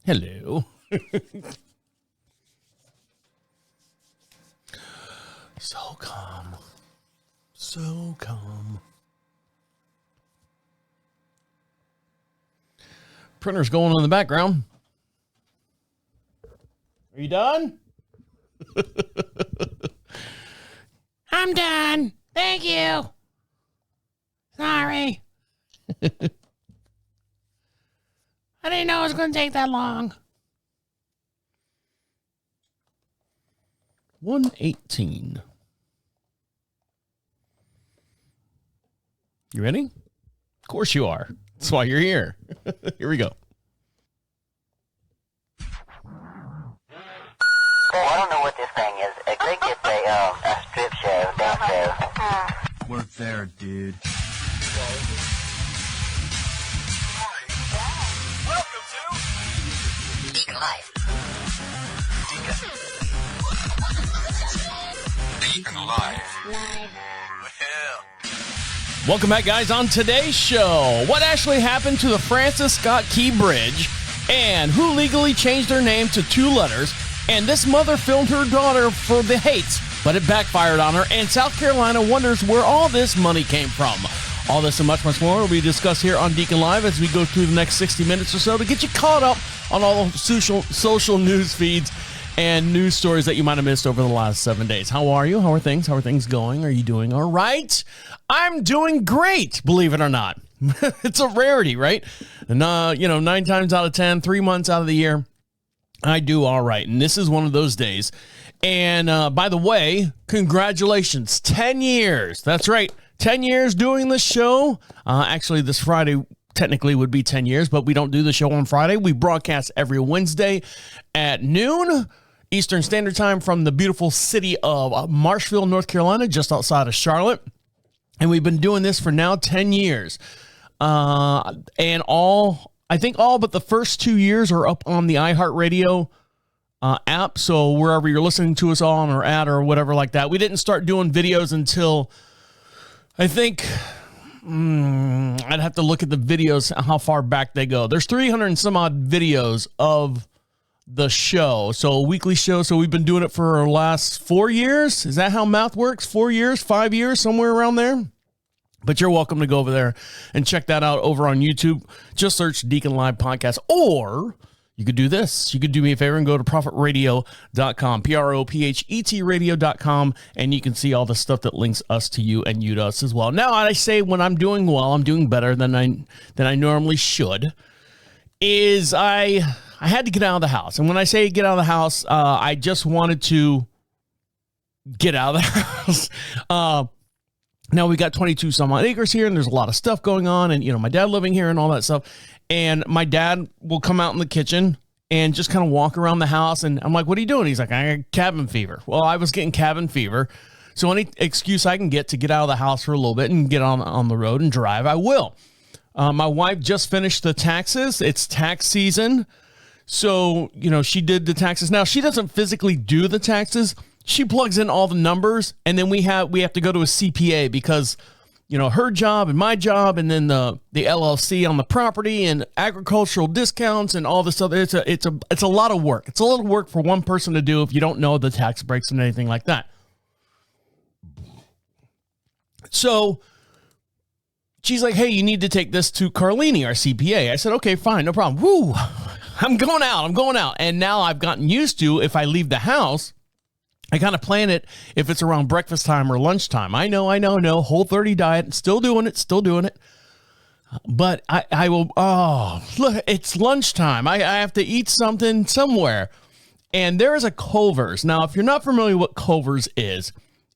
Hello. So calm. So calm. Printer's going on in the background. Are you done? I'm done. Thank you. Sorry. I didn't know it was going to take that long. 1:18. You ready? Of course you are. That's why you're here. Here we go. Well, I don't know what this thing is. I think it's a strip show, dance show. Work there, dude. Welcome to Deacon Life. Deacon Live. Welcome back, guys. On today's show, what actually happened to the Francis Scott Key Bridge, and who legally changed their name to 2 letters, and this mother filmed her daughter for the hates, but it backfired on her, and South Carolina wonders where all this money came from. All this and much, much more will be discussed here on Deacon Live as we go through the next 60 minutes or so to get you caught up on all the social news feeds and news stories that you might have missed over the last 7 days. How are you? How are things? How are things going? Are you doing all right? I'm doing great, believe it or not. It's a rarity, right? And, 9 times out of 10, 3 months out of the year, I do all right. And this is one of those days. And by the way, congratulations, 10 years. That's right, 10 years doing this show. Actually, this Friday technically would be 10 years, but we don't do the show on Friday. We broadcast every Wednesday at noon Eastern Standard Time from the beautiful city of Marshville, North Carolina, just outside of Charlotte. And we've been doing this for now 10 years. And I think all but the first 2 years are up on the iHeartRadio app. So wherever you're listening to us on or at or whatever like that. We didn't start doing videos until I think I'd have to look at the videos, how far back they go. There's 300 and some odd videos of the show. So a weekly show. So we've been doing it for our last 4 years. Is that how math works? 4 years, 5 years, somewhere around there. But you're welcome to go over there and check that out over on YouTube. Just search Deacon Live Podcast. Or you could do this. You could do me a favor and go to ProphetRadio.com, PROPHET Radio.com, and you can see all the stuff that links us to you and you to us as well. Now, I say when I'm doing well, I'm doing better than I normally should, is I had to get out of the house. And when I say get out of the house, I just wanted to get out of the house. Now we got 22 some odd acres here, and there's a lot of stuff going on, and my dad living here and all that stuff. And my dad will come out in the kitchen and just kind of walk around the house, and I'm like, "What are you doing?" He's like, "I got cabin fever." Well, I was getting cabin fever, so any excuse I can get to get out of the house for a little bit and get on the road and drive, I will. My wife just finished the taxes. It's tax season, so she did the taxes. Now she doesn't physically do the taxes. She plugs in all the numbers, and then we have to go to a CPA because, her job and my job, and then the LLC on the property and agricultural discounts and all this other. It's a lot of work. It's a lot of work for one person to do if you don't know the tax breaks and anything like that. So she's like, "Hey, you need to take this to Carlini, our CPA." I said, "Okay, fine, no problem." Woo, I'm going out. And now I've gotten used to, if I leave the house, I kind of plan it if it's around breakfast time or lunchtime. I know, Whole30 diet, still doing it. But I will, look, it's lunchtime. I have to eat something somewhere. And there is a Culver's. Now, if you're not familiar with what Culver's is,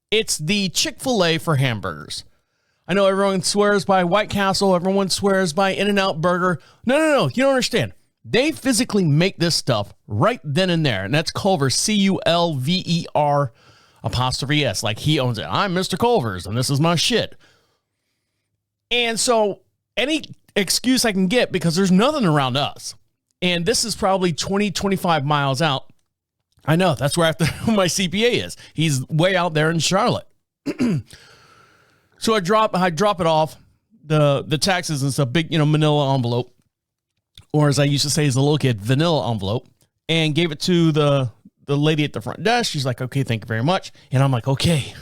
it's the Chick-fil-A for hamburgers. I know everyone swears by White Castle. Everyone swears by In-N-Out Burger. No. You don't understand. They physically make this stuff right then and there. And that's Culver's, Culver_S. Like he owns it. I'm Mr. Culver's and this is my shit. And so any excuse I can get, because there's nothing around us. And this is probably 20, 25 miles out. I know, that's where my CPA is. He's way out there in Charlotte. So I drop it off, the taxes and stuff, big, manila envelope. or as I used to say as a little kid, vanilla envelope, and gave it to the lady at the front desk. She's like, okay, thank you very much. And I'm like, okay,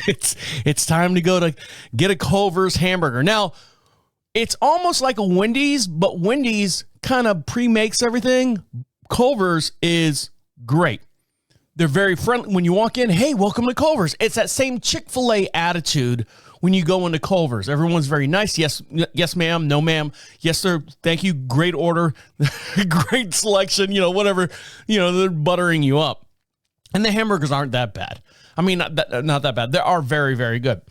it's time to go to get a Culver's hamburger. Now, it's almost like a Wendy's, but Wendy's kind of pre-makes everything. Culver's is great. They're very friendly. When you walk in, hey, welcome to Culver's. It's that same Chick-fil-A attitude when you go into Culver's. Everyone's very nice. Yes, ma'am. No, ma'am. Yes, sir. Thank you. Great order. Great selection. Whatever. They're buttering you up. And the hamburgers aren't that bad. I mean, not that bad. They are very, very good.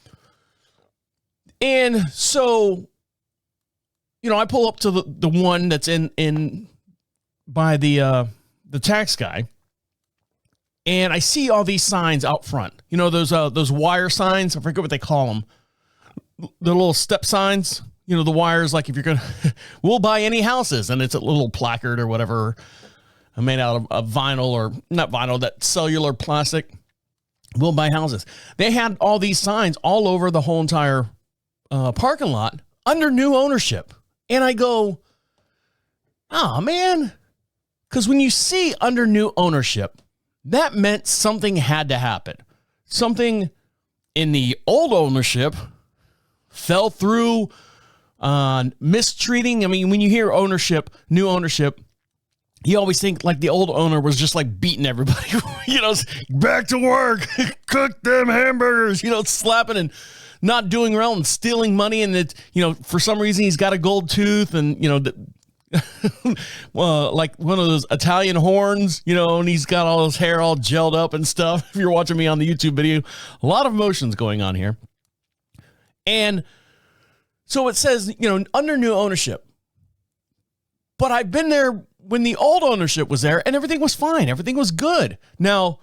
And so, I pull up to the one that's in by the tax guy. And I see all these signs out front. Those wire signs. I forget what they call them. The little step signs. The wires, like if you're going to, we'll buy any houses. And it's a little placard or whatever made out of vinyl, or not vinyl, that cellular plastic. We'll buy houses. They had all these signs all over the whole entire parking lot under new ownership. And I go, oh, man. Because when you see under new ownership, that meant something had to happen. Something in the old ownership fell through, mistreating. I mean, when you hear ownership, new ownership, you always think like the old owner was just like beating everybody, back to work, cook them hamburgers, slapping and not doing well and stealing money. And that, for some reason he's got a gold tooth and, well, like one of those Italian horns, and he's got all his hair all gelled up and stuff. If you're watching me on the YouTube video, a lot of emotions going on here. And so it says, under new ownership. But I've been there when the old ownership was there and everything was fine. Everything was good. Now,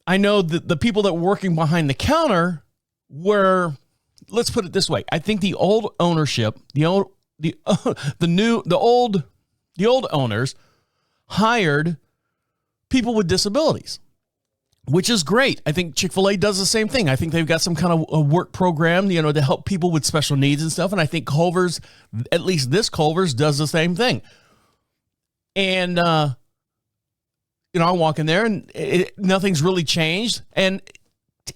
I know that the people that were working behind the counter were, let's put it this way. I think the old ownership, the old owners hired people with disabilities, which is great. I think Chick-fil-A does the same thing. I think they've got some kind of a work program, to help people with special needs and stuff. And I think Culver's, at least this Culver's, does the same thing. And, I walk in there and nothing's really changed. And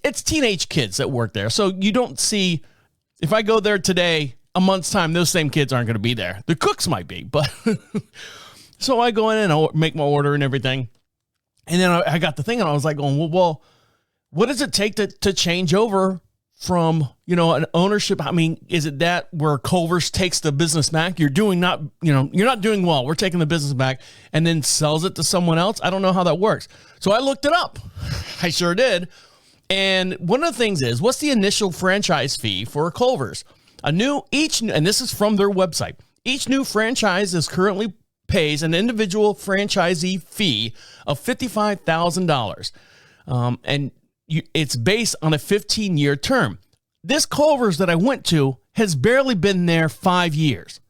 it's teenage kids that work there. So you don't see, if I go there today, a month's time, those same kids aren't going to be there. The cooks might be, but so I go in and I make my order and everything. And then I got the thing and I was like going, well, what does it take to change over from, an ownership? I mean, is it that where Culver's takes the business back? You're not doing well. We're taking the business back and then sells it to someone else. I don't know how that works. So I looked it up. I sure did. And one of the things is, what's the initial franchise fee for a Culver's? And this is from their website. Each new franchise currently pays an individual franchisee fee of $55,000. And it's based on a 15-year term. This Culver's that I went to has barely been there 5 years.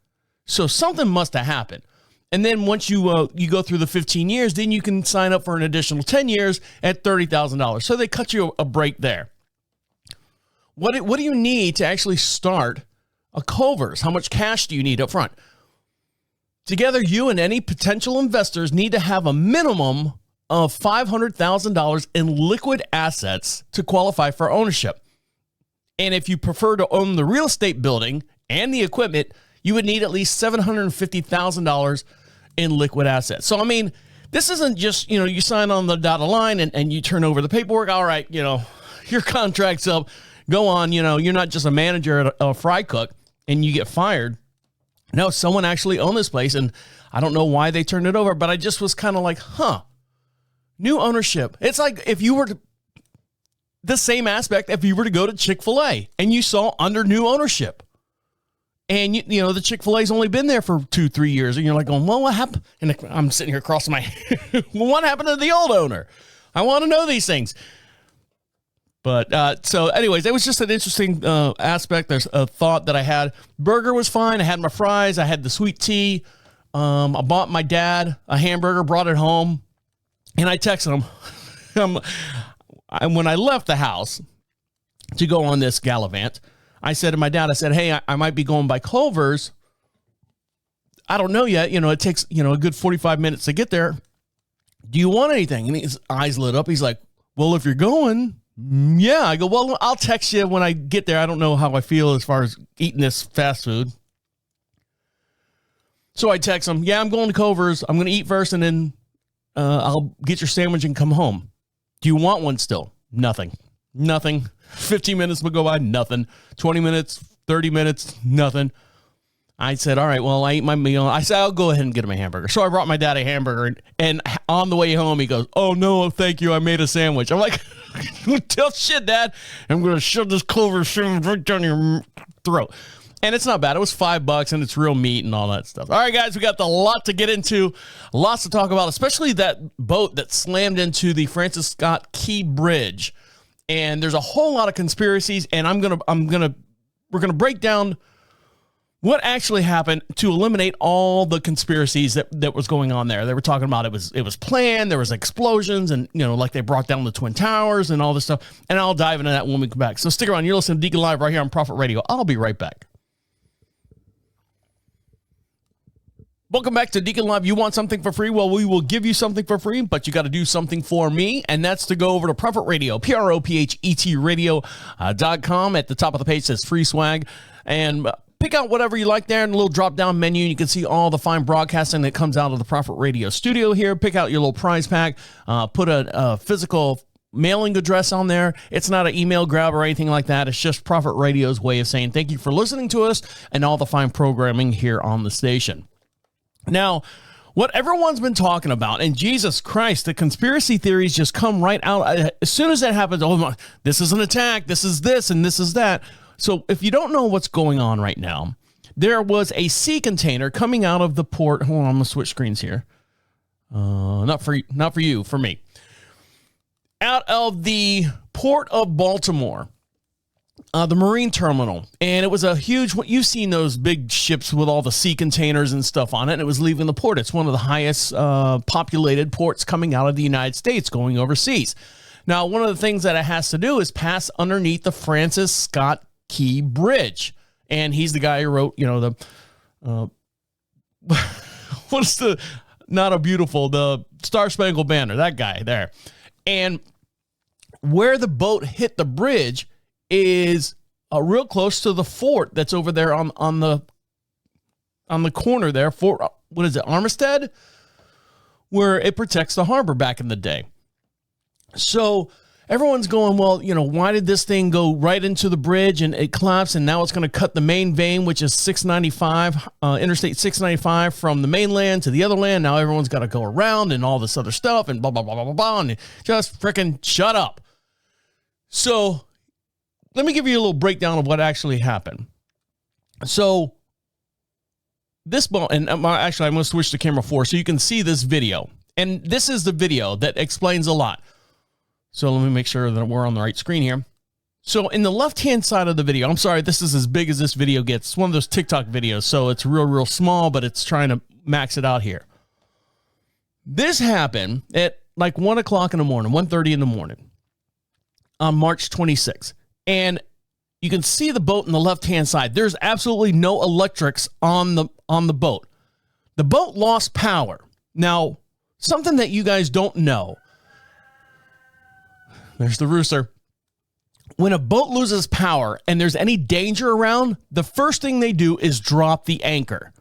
So something must have happened. And then once you go through the 15 years, then you can sign up for an additional 10 years at $30,000. So they cut you a break there. What do you need to actually start a Culver's? How much cash do you need up front? Together, you and any potential investors need to have a minimum of $500,000 in liquid assets to qualify for ownership. And if you prefer to own the real estate building and the equipment, you would need at least $750,000 in liquid assets. So, I mean, this isn't just, you sign on the dotted line and you turn over the paperwork. All right, your contract's up. Go on, you're not just a manager at a fry cook and you get fired. No, someone actually owned this place, and I don't know why they turned it over, but I just was kind of like, new ownership. It's like if you were to, the same aspect, if you were to go to Chick-fil-A and you saw under new ownership, and the Chick-fil-A's only been there for 2-3 years, and you're like going, well, what happened? And I'm sitting here crossing my, well, what happened to the old owner? I want to know these things. But so anyways, it was just an interesting aspect. There's a thought that I had. Burger was fine. I had my fries. I had the sweet tea. I bought my dad a hamburger, brought it home, and I texted him. When I left the house to go on this gallivant, I said to my dad, I said, hey, I might be going by Culver's. I don't know yet. It takes, a good 45 minutes to get there. Do you want anything? And his eyes lit up. He's like, well, if you're going, yeah. I go, well, I'll text you when I get there. I don't know how I feel as far as eating this fast food. So I text him, yeah, I'm going to Culver's. I'm going to eat first, and then I'll get your sandwich and come home. Do you want one still? Nothing. 15 minutes will go by, nothing. 20 minutes, 30 minutes, nothing. I said, all right, well, I ate my meal. I said, I'll go ahead and get him a hamburger. So I brought my dad a hamburger, and on the way home, he goes, oh, no, thank you. I made a sandwich. I'm like, tell shit, Dad. I'm going to shove this Culver's sandwich right down your throat. And it's not bad. It was $5 and it's real meat and all that stuff. All right, guys, we got a lot to get into, lots to talk about, especially that boat that slammed into the Francis Scott Key Bridge. And there's a whole lot of conspiracies, and we're gonna break down what actually happened to eliminate all the conspiracies that was going on there. They were talking about it was planned, there was explosions, and like they brought down the Twin Towers and all this stuff. And I'll dive into that when we come back. So stick around. You're listening to Deacon Live right here on Prophet Radio. I'll be right back. Welcome back to Deacon Live. You want something for free? Well, we will give you something for free, but you got to do something for me, and that's to go over to Prophet Radio, PROPHET radio.com. At the top of the page says free swag, and pick out whatever you like there in a little drop-down menu, and you can see all the fine broadcasting that comes out of the Prophet Radio studio here. Pick out your little prize pack, put a physical mailing address on there. It's not an email grab or anything like that. It's just Prophet Radio's way of saying thank you for listening to us and all the fine programming here on the station. Now, what everyone's been talking about, and Jesus Christ, the conspiracy theories just come right out. As soon as that happens, oh, this is an attack, this is this, and this is that. So if you don't know what's going on right now, there was a sea container coming out of the port. Hold on, I'm going to switch screens here. Not for you, for me. Out of the port of Baltimore. The marine terminal, and it was a huge, you've seen those big ships with all the sea containers and stuff on it, and it was leaving the port. It's one of the highest populated ports coming out of the United States going overseas. Now, one of the things that it has to do is pass underneath the Francis Scott Key Bridge, and he's the guy who wrote, what's the, not a beautiful, the Star Spangled Banner, that guy there. And where the boat hit the bridge is real close to the fort that's over there on the corner there. Fort, what is it, Armistead, where it protects the harbor back in the day. So everyone's going, well, why did this thing go right into the bridge and it collapsed, and now it's going to cut the main vein, which is 695, Interstate 695, from the mainland to the other land. Now everyone's got to go around and all this other stuff and blah, blah, blah, blah, blah, blah, and just freaking shut up. So let me give you a little breakdown of what actually happened. So this boat, and actually I'm going to switch to camera 4 so you can see this video. And this is the video that explains a lot. So let me make sure that we're on the right screen here. So in the left-hand side of the video, I'm sorry, this is as big as this video gets. It's one of those TikTok videos, so it's real small, but it's trying to max it out here. This happened at like 1 o'clock in the morning, 1:30 in the morning on March 26th. And you can see the boat on the left-hand side. There's absolutely no electrics on the boat. The boat lost power. Now, something that you guys don't know. There's the rooster. When a boat loses power and there's any danger around, the first thing they do is drop the anchor,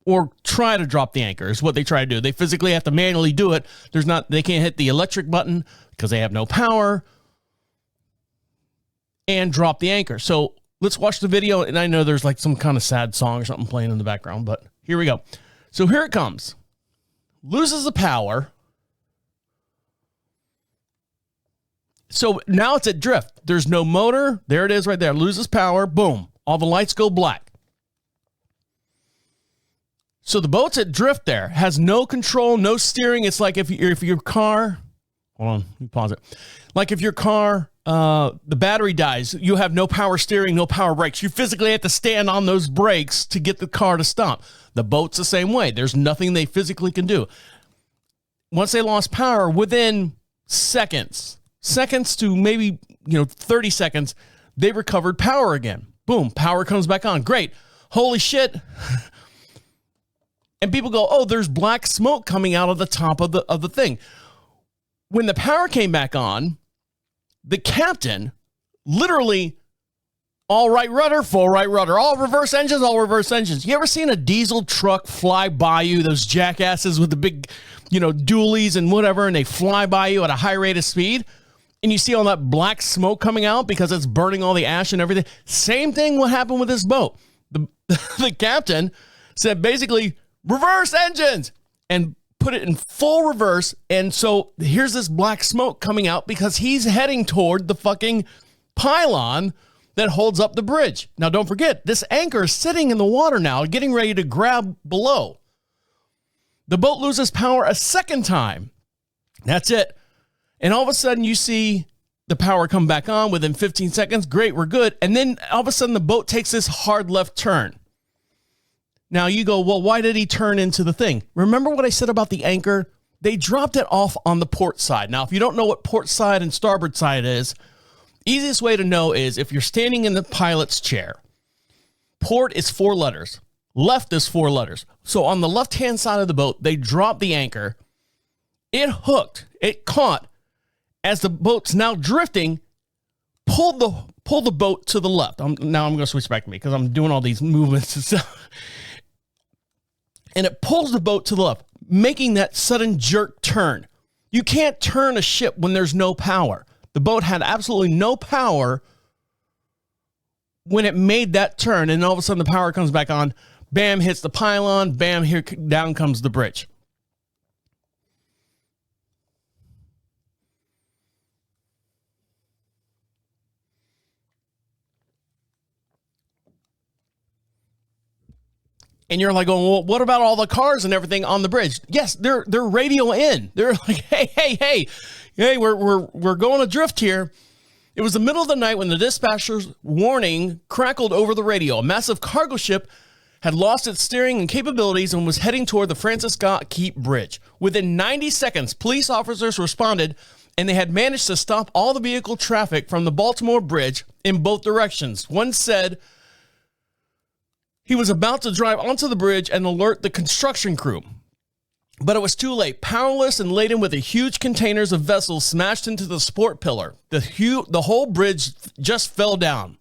or try to drop the anchor is what they try to do. They physically have to manually do it. They can't hit the electric button because they have no power, and drop the anchor. So let's watch the video. And I know there's like some kind of sad song or something playing in the background, but here we go. So here it comes. Loses the power. So now it's at drift. There's no motor. There it is right there. Loses power. Boom. All the lights go black. So the boat's at drift there. Has no control, no steering. It's like if your car, hold on, let me pause it. Like if your car, the battery dies, you have no power steering, no power brakes. You physically have to stand on those brakes to get the car to stop. The boat's the same way. There's nothing they physically can do. Once they lost power, within seconds to maybe 30 seconds, they recovered power again. Boom, power comes back on. Great. Holy shit. And people go, oh, there's black smoke coming out of the top of the thing. When the power came back on, the captain literally, all right rudder, full right rudder, all reverse engines, all reverse engines. You ever seen a diesel truck fly by you, those jackasses with the big, dualies and whatever, and they fly by you at a high rate of speed? And you see all that black smoke coming out because it's burning all the ash and everything. Same thing what happened with this boat. The captain said basically, reverse engines, and put it in full reverse. And so here's this black smoke coming out because he's heading toward the fucking pylon that holds up the bridge. Now, don't forget, this anchor is sitting in the water now, getting ready to grab below. The boat loses power a second time. That's it. And all of a sudden, you see the power come back on within 15 seconds. Great, we're good. And then all of a sudden, the boat takes this hard left turn. Now, you go, well, why did he turn into the thing? Remember what I said about the anchor? They dropped it off on the port side. Now, if you don't know what port side and starboard side is, easiest way to know is if you're standing in the pilot's chair, port is 4 letters, left is 4 letters. So on the left-hand side of the boat, they dropped the anchor. It hooked, it caught. As the boat's now drifting, pull the boat to the left. Now I'm going to switch back to me because I'm doing all these movements and stuff. And it pulls the boat to the left, making that sudden jerk turn. You can't turn a ship when there's no power. The boat had absolutely no power when it made that turn, and all of a sudden the power comes back on. Bam, hits the pylon. Bam, here down comes the bridge. And you're like, well, what about all the cars and everything on the bridge? Yes, they're radio in. They're like, hey, we're going adrift here. It was the middle of the night when the dispatcher's warning crackled over the radio. A massive cargo ship had lost its steering and capabilities and was heading toward the Francis Scott Key Bridge. Within 90 seconds, police officers responded, and they had managed to stop all the vehicle traffic from the Baltimore Bridge in both directions. One said he was about to drive onto the bridge and alert the construction crew, but it was too late. Powerless and laden with the huge containers of vessels smashed into the support pillar. The whole bridge just fell down.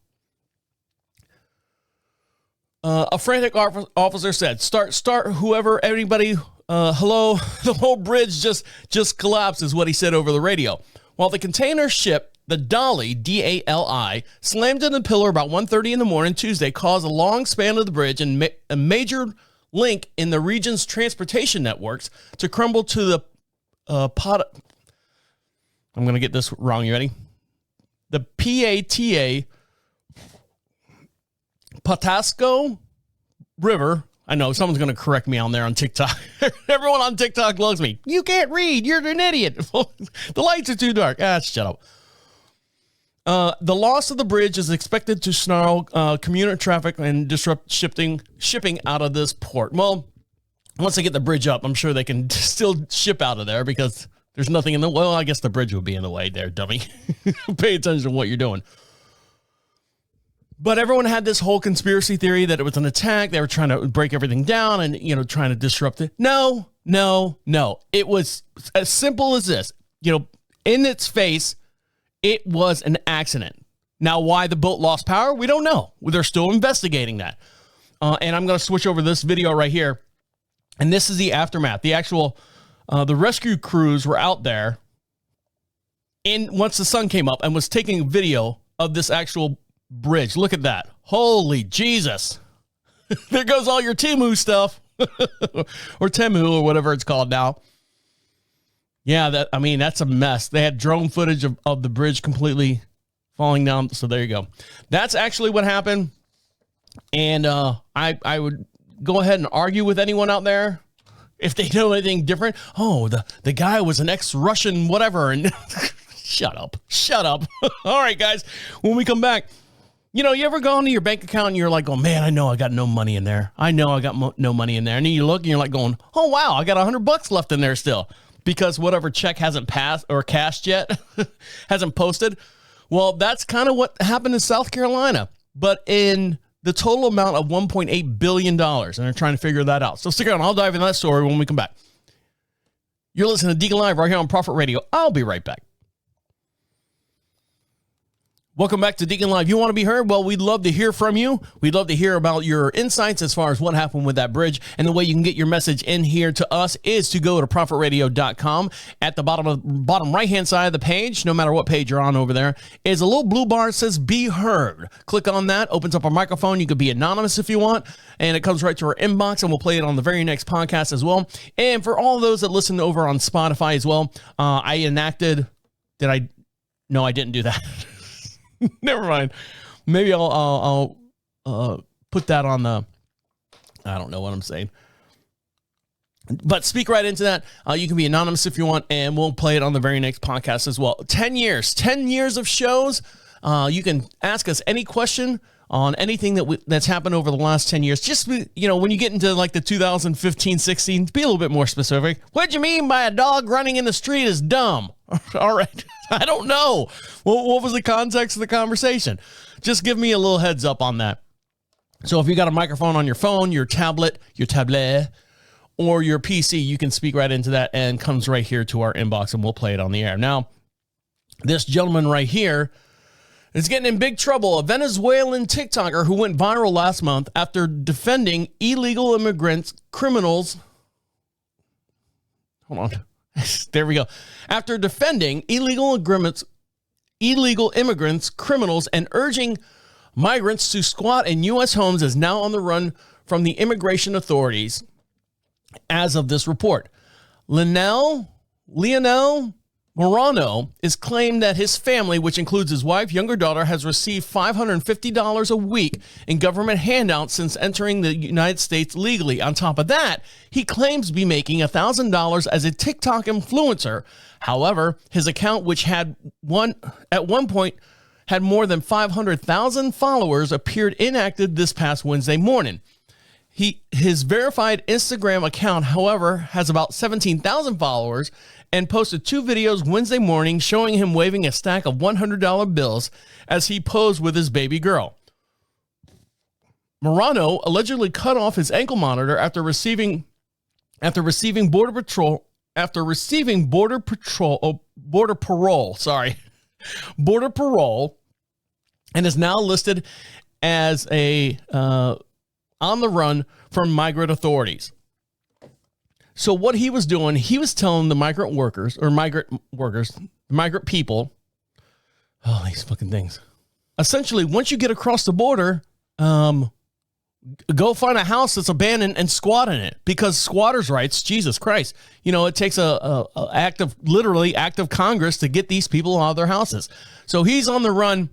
A frantic officer said, start, whoever, anybody, hello. The whole bridge just collapsed is what he said over the radio. While the container ship, the Dali, D-A-L-I, slammed into the pillar about 1:30 in the morning Tuesday, caused a long span of the bridge and a major link in the region's transportation networks to crumble to the I'm going to get this wrong. You ready? The P-A-T-A Patasco River. I know someone's going to correct me on there on TikTok. Everyone on TikTok loves me. You can't read. You're an idiot. The lights are too dark. Shut up. The loss of the bridge is expected to snarl commuter traffic and disrupt shipping out of this port. Well, once they get the bridge up, I'm sure they can still ship out of there because there's nothing in the way. Well, I guess the bridge would be in the way there, dummy. Pay attention to what you're doing. But everyone had this whole conspiracy theory that it was an attack. They were trying to break everything down and, trying to disrupt it. No. It was as simple as this. In its face, it was an accident. Now, why the boat lost power, we don't know. They're still investigating that. And I'm going to switch over this video right here. And this is the aftermath. The actual, the rescue crews were out there once the sun came up and was taking a video of this actual bridge. Look at that. Holy Jesus. There goes all your Temu stuff. Or Temu or whatever it's called now. Yeah, that's a mess. They had drone footage of the bridge completely falling down. So there you go. That's actually what happened. And I would go ahead and argue with anyone out there if they know anything different. Oh, the guy was an ex-Russian whatever. And shut up. All right, guys. When we come back, you ever go into your bank account and you're like, oh, man, I know I got no money in there. And then you look and you're like going, oh, wow, I got $100 left in there still. Because whatever check hasn't passed or cashed yet, hasn't posted. Well, that's kind of what happened in South Carolina. But in the total amount of $1.8 billion, and they're trying to figure that out. So stick around. I'll dive into that story when we come back. You're listening to Deacon Live right here on Prophet Radio. I'll be right back. Welcome back to Deacon Live. You want to be heard? Well, we'd love to hear from you. We'd love to hear about your insights as far as what happened with that bridge. And the way you can get your message in here to us is to go to prophetradio.com. At the bottom right-hand side of the page, no matter what page you're on over there, is a little blue bar that says Be Heard. Click on that. Opens up our microphone. You could be anonymous if you want. And it comes right to our inbox, and we'll play it on the very next podcast as well. And for all those that listen over on Spotify as well, I enacted... No, I didn't do that. Never mind. Maybe I'll put that on the, I don't know what I'm saying. But speak right into that. You can be anonymous if you want, and we'll play it on the very next podcast as well. 10 years of shows. You can ask us any question on anything that's happened over the last 10 years. Just, when you get into like the 2015, 16, be a little bit more specific. What'd you mean by a dog running in the street is dumb? All right. I don't know. What was the context of the conversation? Just give me a little heads up on that. So if you got a microphone on your phone, your tablet, or your PC, you can speak right into that and comes right here to our inbox, and we'll play it on the air. Now, this gentleman right here is getting in big trouble. A Venezuelan TikToker who went viral last month after defending illegal immigrants, criminals. Hold on. There we go. After defending illegal immigrants, criminals, and urging migrants to squat in U.S. homes, is now on the run from the immigration authorities as of this report. Lionel Morano is claimed that his family, which includes his wife, younger daughter, has received $550 a week in government handouts since entering the United States legally. On top of that, he claims to be making $1,000 as a TikTok influencer. However, his account, which at one point had more than 500,000 followers, appeared inactive this past Wednesday morning. His verified Instagram account, however, has about 17,000 followers and posted 2 videos Wednesday morning showing him waving a stack of $100 bills as he posed with his baby girl. Morano allegedly cut off his ankle monitor after receiving border parole, and is now listed as on the run from migrant authorities. So what he was doing, he was telling the migrant people, oh, these fucking things. Essentially, once you get across the border, go find a house that's abandoned and squat in it, because squatters' rights, Jesus Christ, it takes a act of Congress to get these people out of their houses. So he's on the run,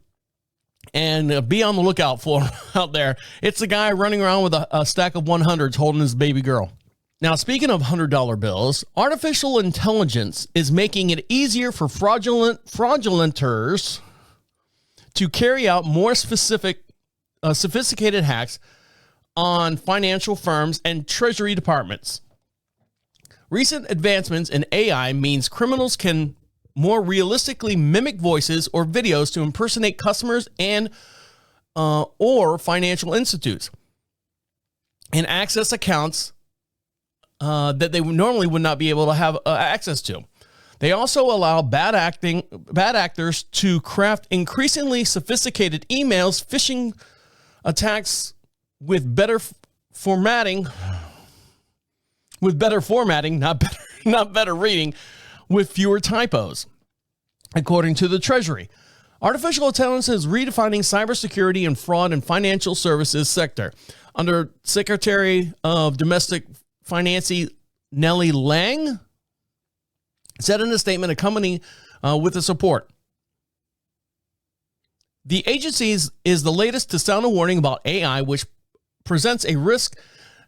and be on the lookout for him out there. It's a guy running around with a stack of 100s holding his baby girl. Now, speaking of $100 bills, artificial intelligence is making it easier for fraudulenters to carry out more sophisticated hacks on financial firms and treasury departments. Recent advancements in AI means criminals can more realistically mimic voices or videos to impersonate customers and or financial institutes and access accounts that they normally would not be able to have access to. They also allow bad actors to craft increasingly sophisticated emails, phishing attacks with better formatting, not better reading, with fewer typos, according to the Treasury. Artificial intelligence is redefining cybersecurity and fraud in financial services sector. Under Secretary of Domestic Finance Nellie Lang said in a statement accompanying with the support. The agency is the latest to sound a warning about AI, which presents a risk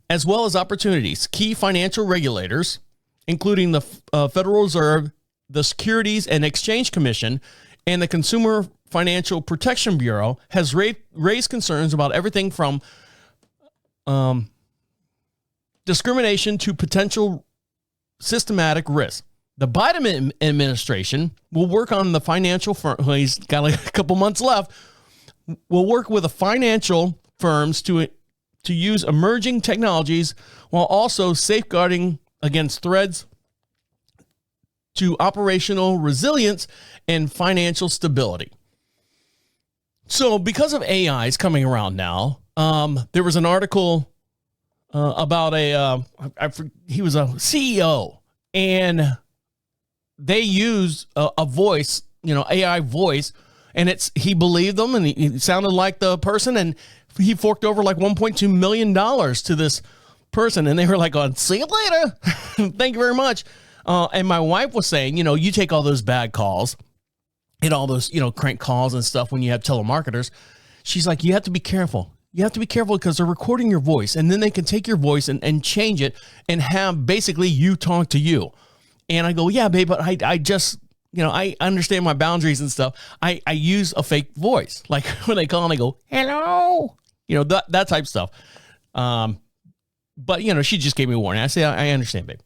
as well as opportunities. Key financial regulators, including the Federal Reserve, the Securities and Exchange Commission, and the Consumer Financial Protection Bureau, has raised concerns about everything from discrimination to potential systematic risk. The Biden administration will work on the financial firm. He's got like a couple months left. Will work with the financial firms to use emerging technologies while also safeguarding against threats to operational resilience and financial stability. So because of AIs coming around now, there was an article about he was a CEO, and they used a voice, AI voice, and he believed them, and he sounded like the person, and he forked over like $1.2 million to this person, and they were like, see you later. Thank you very much. And my wife was saying, you take all those bad calls and all those, crank calls and stuff when you have telemarketers. She's like, you have to be careful. You have to be careful because they're recording your voice, and then they can take your voice and change it and have basically you talk to you. And I go, yeah, babe, but I just, I understand my boundaries and stuff. I use a fake voice. Like when they call and I go, hello, that type of stuff. But, she just gave me a warning. I say, I understand, babe.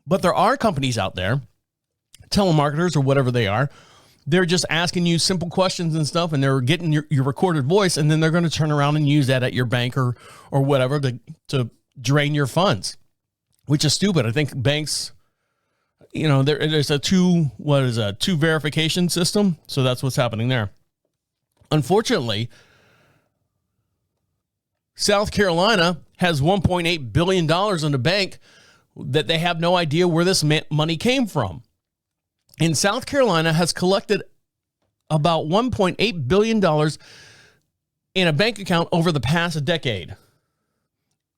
But there are companies out there, telemarketers or whatever they are, they're just asking you simple questions and stuff, and they're getting your recorded voice, and then they're going to turn around and use that at your bank or whatever to drain your funds, which is stupid. I think banks, there's a two verification system, so that's what's happening there. Unfortunately, South Carolina has $1.8 billion in the bank that they have no idea where this money came from. And South Carolina has collected about $1.8 billion in a bank account over the past decade.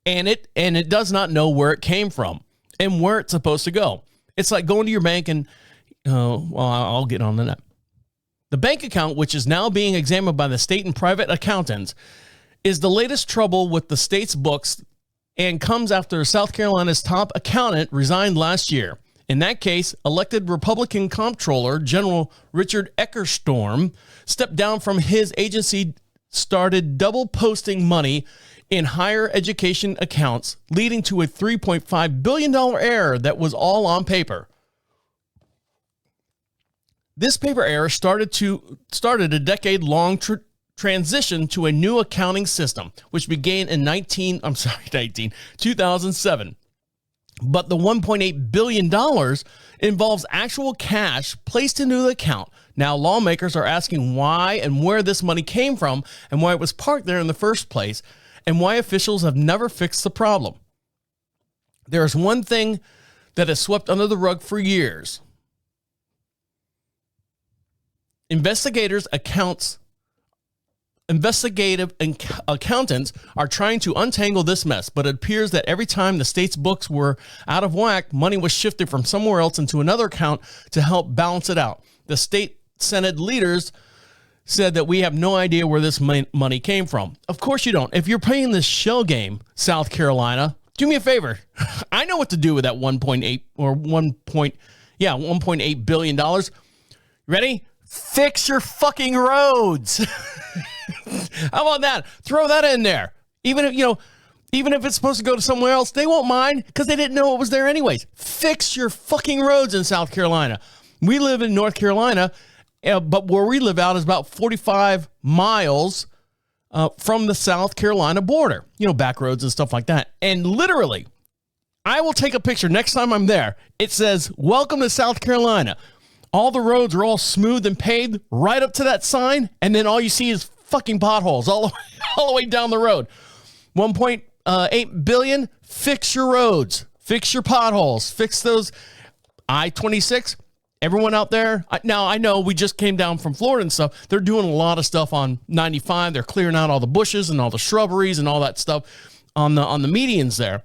And it does not know where it came from and where it's supposed to go. It's like going to your bank and, I'll get on to that. The bank account, which is now being examined by the state and private accountants, is the latest trouble with the state's books and comes after South Carolina's top accountant resigned last year. In that case, elected Republican Comptroller General Richard Eckerstorm stepped down from his agency, started double posting money in higher education accounts, leading to a $3.5 billion error that was all on paper. This paper error started a decade-long transition to a new accounting system, which began in 2007. But the $1.8 billion involves actual cash placed into the account. Now, lawmakers are asking why and where this money came from and why it was parked there in the first place and why officials have never fixed the problem. There is one thing that is swept under the rug for years. Investigative accountants are trying to untangle this mess, but it appears that every time the state's books were out of whack, money was shifted from somewhere else into another account to help balance it out. The state Senate leaders said that we have no idea where this money came from. Of course you don't. If you're playing this shell game, South Carolina, do me a favor. I know what to do with that $1.8 billion. Ready? Fix your fucking roads. How about that? Throw that in there. Even if it's supposed to go to somewhere else, they won't mind because they didn't know it was there anyways. Fix your fucking roads in South Carolina. We live in North Carolina, but where we live out is about 45 miles from the South Carolina border. Back roads and stuff like that. And literally, I will take a picture next time I'm there. It says, "Welcome to South Carolina." All the roads are all smooth and paved right up to that sign, and then all you see is fucking potholes all the way down the road. 1.8 billion, fix your roads, fix your potholes, fix those I-26. Everyone out there, now I know we just came down from Florida and stuff. They're doing a lot of stuff on 95. They're clearing out all the bushes and all the shrubberies and all that stuff on the medians there.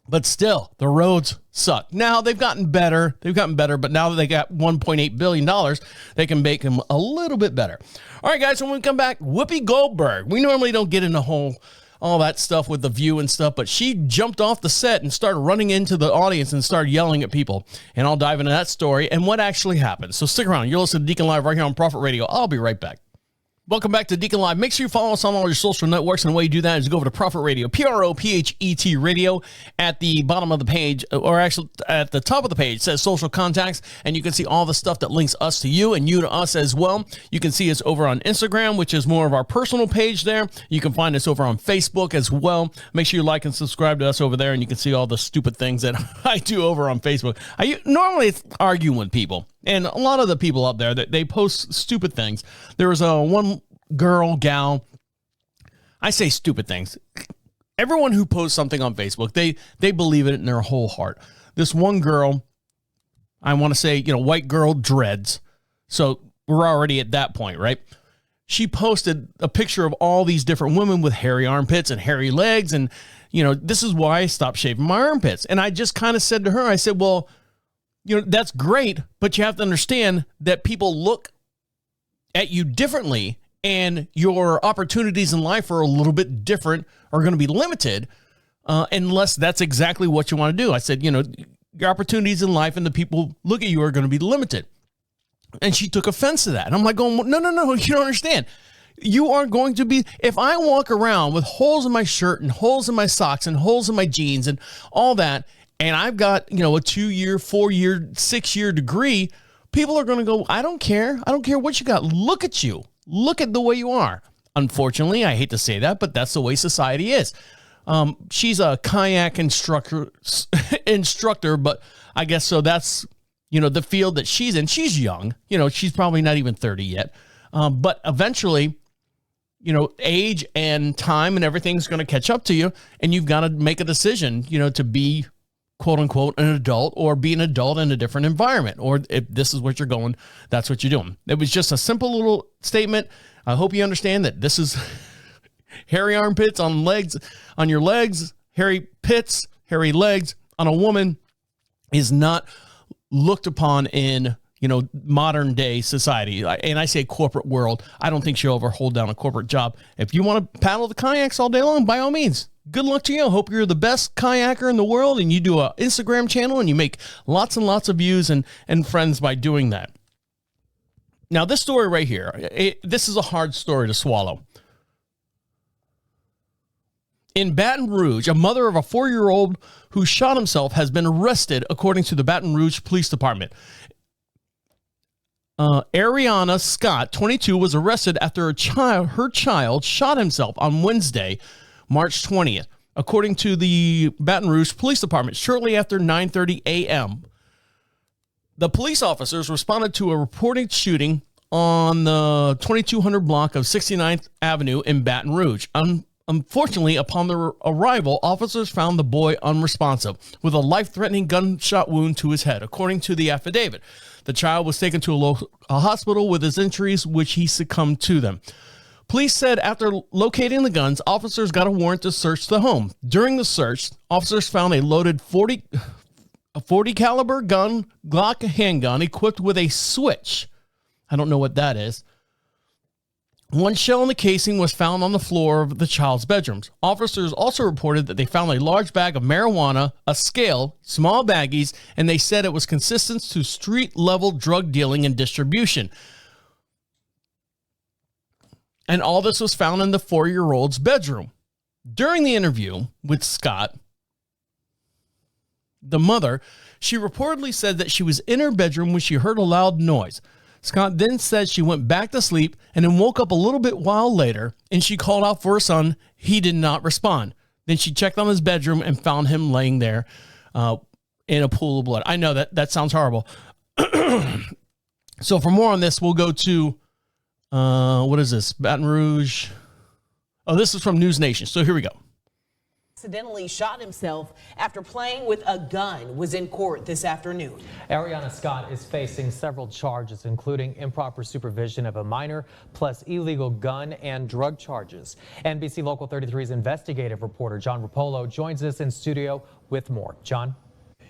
But still, the roads suck. Now, they've gotten better, but now that they got $1.8 billion, they can make them a little bit better. All right, guys, when we come back, Whoopi Goldberg. We normally don't get into all that stuff with The View and stuff, but she jumped off the set and started running into the audience and started yelling at people. And I'll dive into that story and what actually happened. So stick around. You're listening to Deacon Live right here on Prophet Radio. I'll be right back. Welcome back to Deacon Live. Make sure you follow us on all your social networks, and the way you do that is go over to Prophet Radio, Prophet Radio. At the bottom of the page, or actually at the top of the page, it says social contacts, and you can see all the stuff that links us to you and you to us as well. You can see us over on Instagram, which is more of our personal page there. You can find us over on Facebook as well. Make sure you like and subscribe to us over there, and you can see all the stupid things that I do over on Facebook. Normally it's arguing with people, and a lot of the people out there, that they post stupid things. There was one gal, I say stupid things. Everyone who posts something on Facebook, they believe it in their whole heart. This one girl, I want to say, white girl dreads. So we're already at that point, right? She posted a picture of all these different women with hairy armpits and hairy legs. And, this is why I stopped shaving my armpits. And I just kind of said to her, I said, well, that's great, but you have to understand that people look at you differently, and your opportunities in life are a little bit different, are going to be limited, unless that's exactly what you want to do. I said, your opportunities in life and the people look at you are going to be limited. And she took offense to that. And I'm like, no, you don't understand. You are going to be, if I walk around with holes in my shirt and holes in my socks and holes in my jeans and all that, and I've got, a 2-year, 4-year, 6-year degree, people are going to go, I don't care. I don't care what you got. Look at you. Look at the way you are. Unfortunately, I hate to say that, but that's the way society is. She's a kayak instructor, but I guess so that's, the field that she's in. She's young, she's probably not even 30 yet. But eventually, age and time and everything's going to catch up to you, and you've got to make a decision, to be quote unquote an adult, or be an adult in a different environment, or if this is what you're going, that's what you're doing. It was just a simple little statement. I hope you understand that this is hairy armpits on your legs, hairy pits, hairy legs on a woman is not looked upon in, modern day society. And I say corporate world. I don't think she'll ever hold down a corporate job. If you want to paddle the kayaks all day long, by all means, good luck to you. Hope you're the best kayaker in the world, and you do an Instagram channel and you make lots and lots of views and friends by doing that. Now, this story right here, this is a hard story to swallow. In Baton Rouge, a mother of a 4-year-old who shot himself has been arrested, according to the Baton Rouge Police Department. Ariana Scott, 22, was arrested after her child shot himself on Wednesday, March 20th, according to the Baton Rouge Police Department, shortly after 9:30 a.m. The police officers responded to a reported shooting on the 2200 block of 69th Avenue in Baton Rouge. Unfortunately, upon their arrival, officers found the boy unresponsive with a life-threatening gunshot wound to his head, according to the affidavit. The child was taken to a hospital with his injuries, which he succumbed to them. Police said after locating the guns, officers got a warrant to search the home. During the search, officers found a loaded 40 caliber gun, Glock handgun, equipped with a switch. I don't know what that is. One shell in the casing was found on the floor of the child's bedrooms. Officers also reported that they found a large bag of marijuana, a scale, small baggies, and they said it was consistent to street-level drug dealing and distribution. And all this was found in the 4-year-old's bedroom. During the interview with Scott, the mother, she reportedly said that she was in her bedroom when she heard a loud noise. Scott then said she went back to sleep and then woke up a little bit while later, and she called out for her son. He did not respond. Then she checked on his bedroom and found him laying there in a pool of blood. I know that sounds horrible. So for more on this, we'll go to, what is this? Baton Rouge. Oh, this is from News Nation. So here we go. Accidentally shot himself after playing with a gun was in court this afternoon. Ariana Scott is facing several charges, including improper supervision of a minor, plus illegal gun and drug charges. NBC Local 33's investigative reporter John Rapolo joins us in studio with more. John?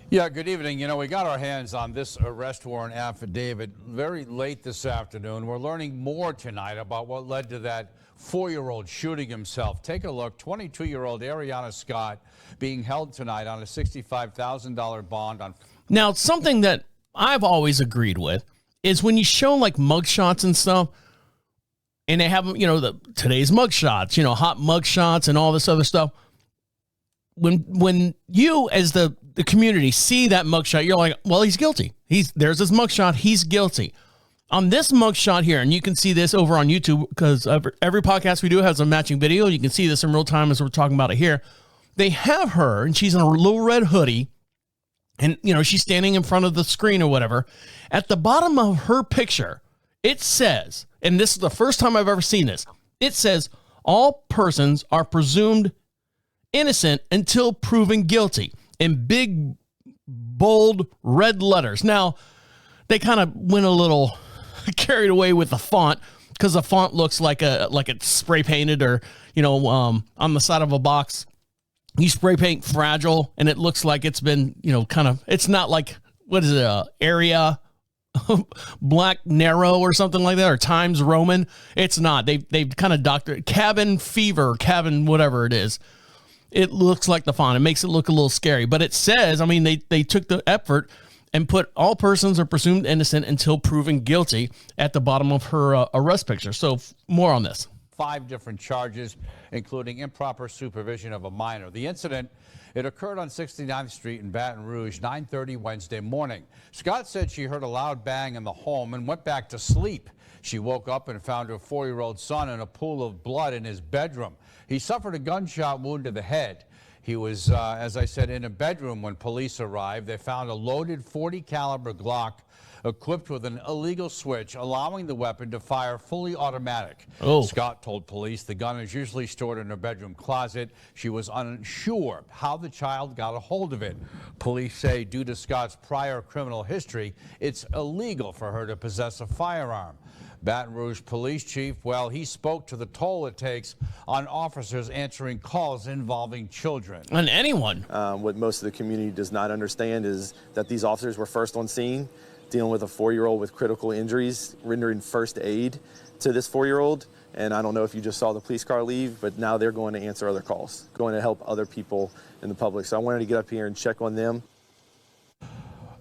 Yeah, good evening. We got our hands on this arrest warrant affidavit very late this afternoon. We're learning more tonight about what led to that 4-year-old shooting himself. Take a look. 22-year-old Ariana Scott being held tonight on a $65,000 bond. Now, something that I've always agreed with is when you show like mugshots and stuff, and they have, today's mug shots, hot mug shots and all this other stuff. When you as the community see that mugshot, you're like, well, he's guilty. There's his mugshot. He's guilty. On this mugshot here, and you can see this over on YouTube because every podcast we do has a matching video. You can see this in real time as we're talking about it here. They have her, and she's in a little red hoodie, and she's standing in front of the screen or whatever. At the bottom of her picture, it says, and this is the first time I've ever seen this, it says, all persons are presumed innocent until proven guilty, in big, bold, red letters. Now, they kind of went a little carried away with the font because the font looks like it's spray painted, or on the side of a box you spray paint fragile and it looks like it's been it's not like, what is it, area black narrow or something like that, or Times Roman. It's not. They've kind of doctored cabin fever, cabin whatever it is. It looks like the font. It makes it look a little scary, but it says, they took the effort and put all persons are presumed innocent until proven guilty at the bottom of her arrest picture. So more on this. 5 different charges, including improper supervision of a minor. The incident, it occurred on 69th Street in Baton Rouge, 9:30 Wednesday morning. Scott said she heard a loud bang in the home and went back to sleep. She woke up and found her 4-year-old son in a pool of blood in his bedroom. He suffered a gunshot wound to the head. He was, as I said, in a bedroom when police arrived. They found a loaded .40 caliber Glock equipped with an illegal switch, allowing the weapon to fire fully automatic. Oh. Scott told police the gun is usually stored in her bedroom closet. She was unsure how the child got a hold of it. Police say due to Scott's prior criminal history, it's illegal for her to possess a firearm. Baton Rouge Police Chief, well, he spoke to the toll it takes on officers answering calls involving children. And anyone. What most of the community does not understand is that these officers were first on scene, dealing with a 4-year-old with critical injuries, rendering first aid to this 4-year-old. And I don't know if you just saw the police car leave, but now they're going to answer other calls, going to help other people in the public. So I wanted to get up here and check on them.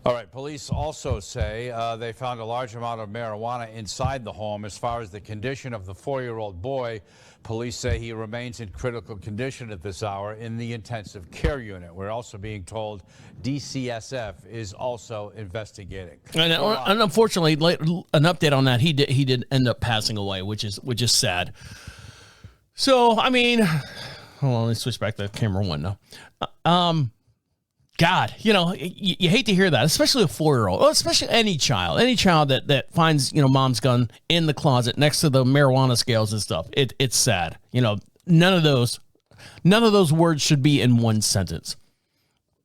All right, police also say they found a large amount of marijuana inside the home. As far as the condition of the 4-year-old boy, police say he remains in critical condition at this hour in the intensive care unit. We're also being told DCSF is also investigating. And unfortunately, an update on that, he did end up passing away, which is sad. So, hold on, let's switch back to camera 1 now. God, you hate to hear that, especially a 4-year-old, especially any child that finds, mom's gun in the closet next to the marijuana scales and stuff. It's sad. None of those words should be in one sentence.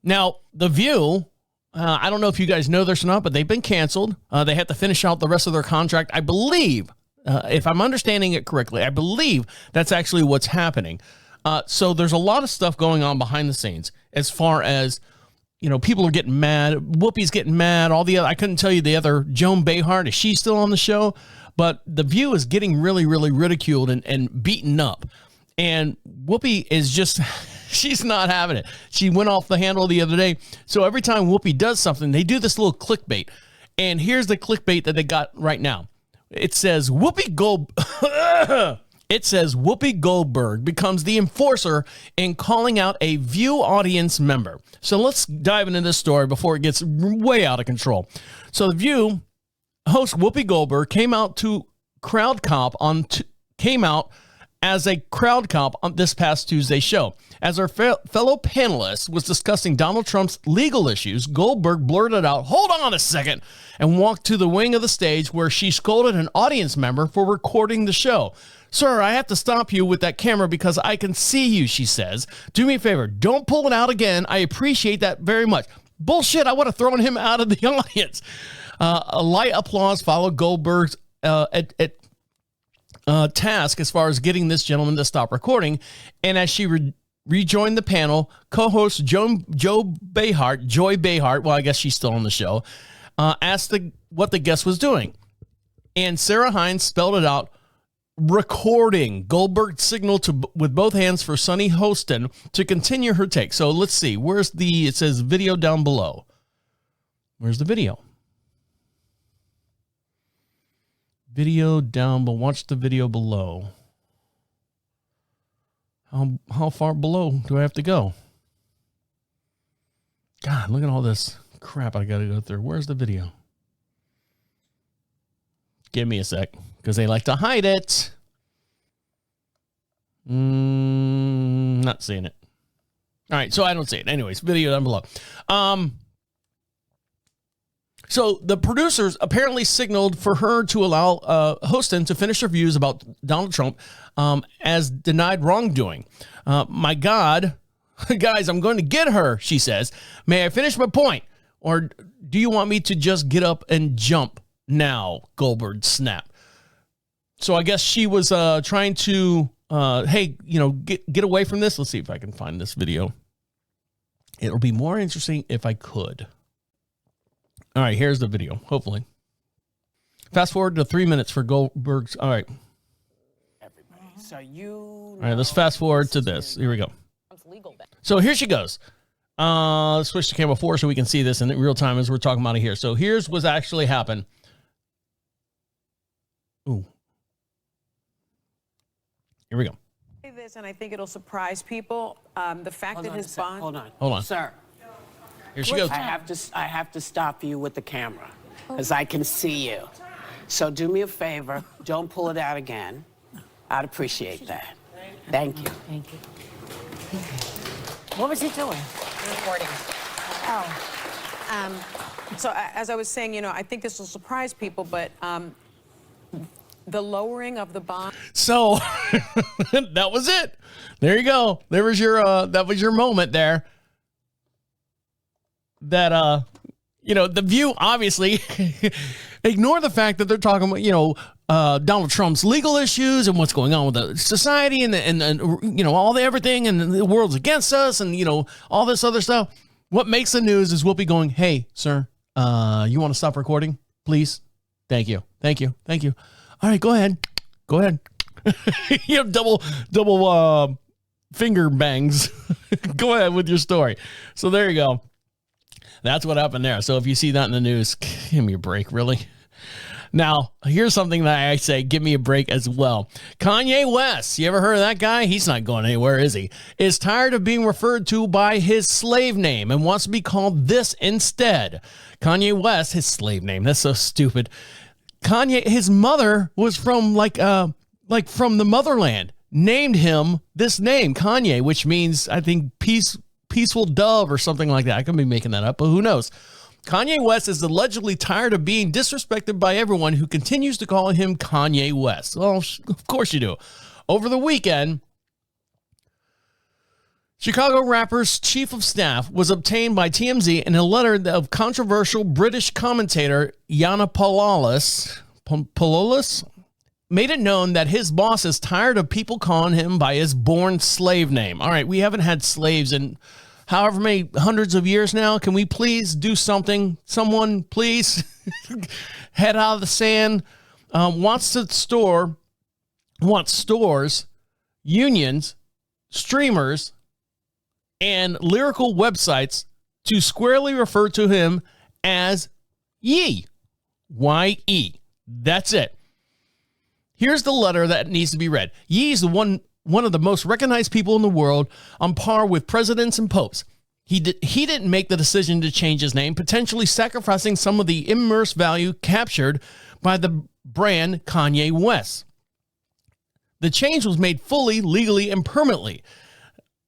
Now, The View, I don't know if you guys know this or not, but they've been canceled. They have to finish out the rest of their contract. I believe, if I'm understanding it correctly, I believe that's actually what's happening. So there's a lot of stuff going on behind the scenes as far as, people are getting mad. Whoopi's getting mad. I couldn't tell you the other, Joan Behar, is she still on the show? But The View is getting really, really ridiculed and beaten up. And Whoopi is just, she's not having it. She went off the handle the other day. So every time Whoopi does something, they do this little clickbait. And here's the clickbait that they got right now. It says Whoopi Goldberg becomes the enforcer in calling out a View audience member. So let's dive into this story before it gets way out of control. So The View host Whoopi Goldberg came out as a crowd cop on this past Tuesday show. As her fellow panelist was discussing Donald Trump's legal issues, Goldberg blurted out, "Hold on a second," and walked to the wing of the stage where she scolded an audience member for recording the show. "Sir, I have to stop you with that camera because I can see you," she says. "Do me a favor, don't pull it out again. I appreciate that very much." Bullshit, I would have thrown him out of the audience. A light applause followed Goldberg's task as far as getting this gentleman to stop recording. And as she rejoined the panel, co-host Joy Behar, well, I guess she's still on the show, asked what the guest was doing. And Sarah Hines spelled it out, recording. Goldberg signaled with both hands for Sunny Hostin to continue her take. So let's see. It says video down below. Where's the video? Video down, but watch the video below. How far below do I have to go? God, look at all this crap I got to go through. Where's the video? Give me a sec, because they like to hide it. Not seeing it. All right, so I don't see it. Anyways, video down below. So the producers apparently signaled for her to allow Hostin to finish her views about Donald Trump as denied wrongdoing. My God, guys, I'm going to get her, she says. May I finish my point? Or do you want me to just get up and jump now? Goldberg snapped. So I guess she was trying to, hey, get away from this. Let's see if I can find this video. It'll be more interesting if I could. All right, here's the video, hopefully. Fast forward to 3 minutes for Goldberg's. All right. So all right, let's fast forward to this. Here we go. So here she goes. Let's switch to camera 4 so we can see this in real time as we're talking about it here. So here's what's actually happened. Ooh. Here we go. This, and I think it'll surprise people. The fact that his bond. Hold on. Sir. Here she goes. I have to stop you with the camera because I can see you. So do me a favor. Don't pull it out again. I'd appreciate that. Thank you. Thank you. What was he doing? Recording. Oh. So as I was saying, I think this will surprise people, but the lowering of the bond. So that was it. There you go. There was your that was your moment there. That the View obviously ignore the fact that they're talking about Donald Trump's legal issues and what's going on with the society and all the everything and the world's against us and all this other stuff. What makes the news is Whoopi going, "Hey, sir, you want to stop recording, please? Thank you. All right, go ahead. Double finger bangs. Go ahead with your story." So there you go. That's what happened there. So if you see that in the news, give me a break, really. Now, here's something that I say, give me a break as well. Kanye West, you ever heard of that guy? He's not going anywhere, is he? Is tired of being referred to by his slave name and wants to be called this instead. Kanye West, his slave name, that's so stupid. Kanye, his mother was from from the motherland, named him this name, Kanye, which means, I think, peaceful dove or something like that. I could be making that up, but who knows? Kanye West is allegedly tired of being disrespected by everyone who continues to call him Kanye West. Well, of course you do. Over the weekend, Chicago rapper's chief of staff was obtained by TMZ in a letter of controversial British commentator Yana Pololis made it known that his boss is tired of people calling him by his born slave name. All right, we haven't had slaves in however many hundreds of years now. Can we please do something? Someone, please head out of the sand. Wants stores, unions, streamers, and lyrical websites to squarely refer to him as Ye. Y-E. That's it. Here's the letter that needs to be read. Ye is one of the most recognized people in the world, on par with presidents and popes. He didn't make the decision to change his name, potentially sacrificing some of the immense value captured by the brand Kanye West. The change was made fully, legally, and permanently.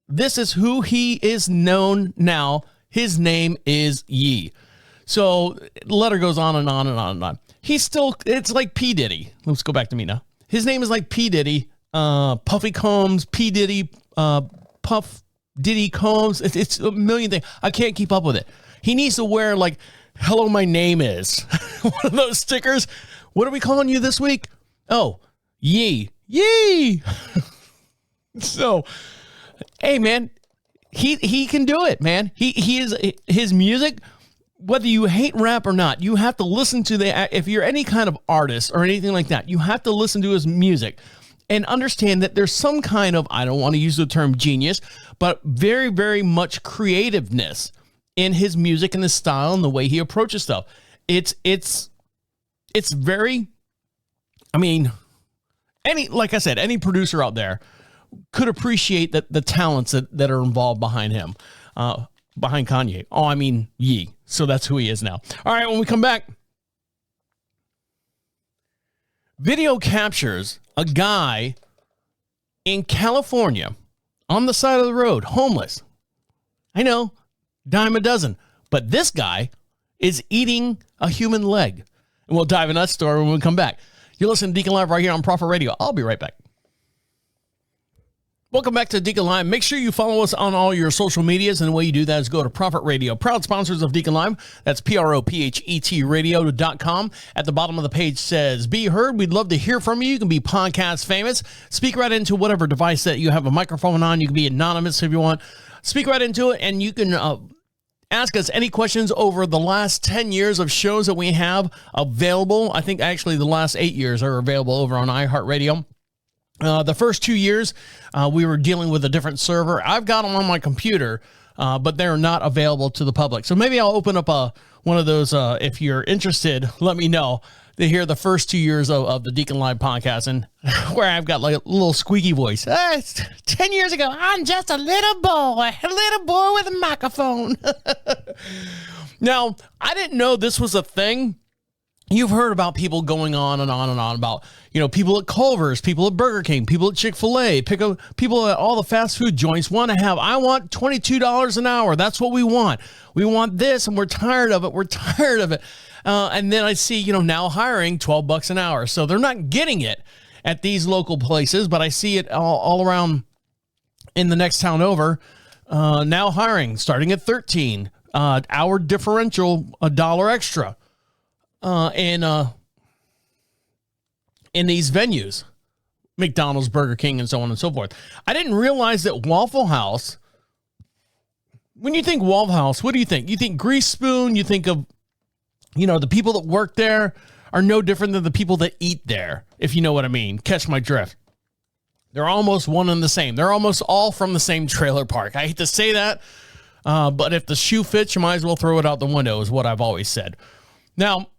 This is who he is known now. His name is Ye. So the letter goes on and on and on and on. It's like P. Diddy. Let's go back to me now. His name is like P. Diddy, Puffy Combs, P. Diddy, Puff Diddy Combs. It's a million things. I can't keep up with it. He needs to wear like, "Hello, my name is." One of those stickers. What are we calling you this week? Oh, Ye. So, hey man, he can do it, man. He is his music. Whether you hate rap or not, you have to listen to if you're any kind of artist or anything like that, you have to listen to his music and understand that there's some kind of, I don't want to use the term genius, but very, very much creativeness in his music and the style and the way he approaches stuff. It's very I mean, like I said, any producer out there could appreciate the talents that are involved behind him, behind Kanye. Oh, I mean, Ye. So that's who he is now. All right, when we come back, video captures a guy in California on the side of the road, homeless. I know, dime a dozen. But this guy is eating a human leg. And we'll dive into that story when we come back. You're listening to Deacon Live right here on Prophet Radio. I'll be right back. Welcome back to Deacon Live. Make sure you follow us on all your social medias. And the way you do that is go to Prophet Radio. Proud sponsors of Deacon Live. That's PROPHET radio.com. At the bottom of the page says, be heard. We'd love to hear from you. You can be podcast famous. Speak right into whatever device that you have a microphone on. You can be anonymous if you want. Speak right into it, and you can ask us any questions over the last 10 years of shows that we have available. I think actually the last 8 years are available over on iHeartRadio. The first 2 years, we were dealing with a different server. I've got them on my computer, but they're not available to the public. So maybe I'll open up one of those. If you're interested, let me know. To hear the first 2 years of the Deacon Live podcast, and where I've got like a little squeaky voice. 10 years ago, I'm just a little boy with a microphone. Now, I didn't know this was a thing. You've heard about people going on and on and on about, people at Culver's, people at Burger King, people at Chick-fil-A, people at all the fast food joints I want $22 an hour. That's what we want. We want this, and we're tired of it. And then I see, now hiring $12 an hour. So they're not getting it at these local places, but I see it all around in the next town over. Now hiring, starting at 13, hour differential, $1 extra. In these venues, McDonald's, Burger King, and so on and so forth. I didn't realize that Waffle House, when you think Waffle House, what do you think? You think Grease Spoon, you think of, the people that work there are no different than the people that eat there, if you know what I mean. Catch my drift. They're almost one and the same. They're almost all from the same trailer park. I hate to say that, but if the shoe fits, you might as well throw it out the window, is what I've always said. Now,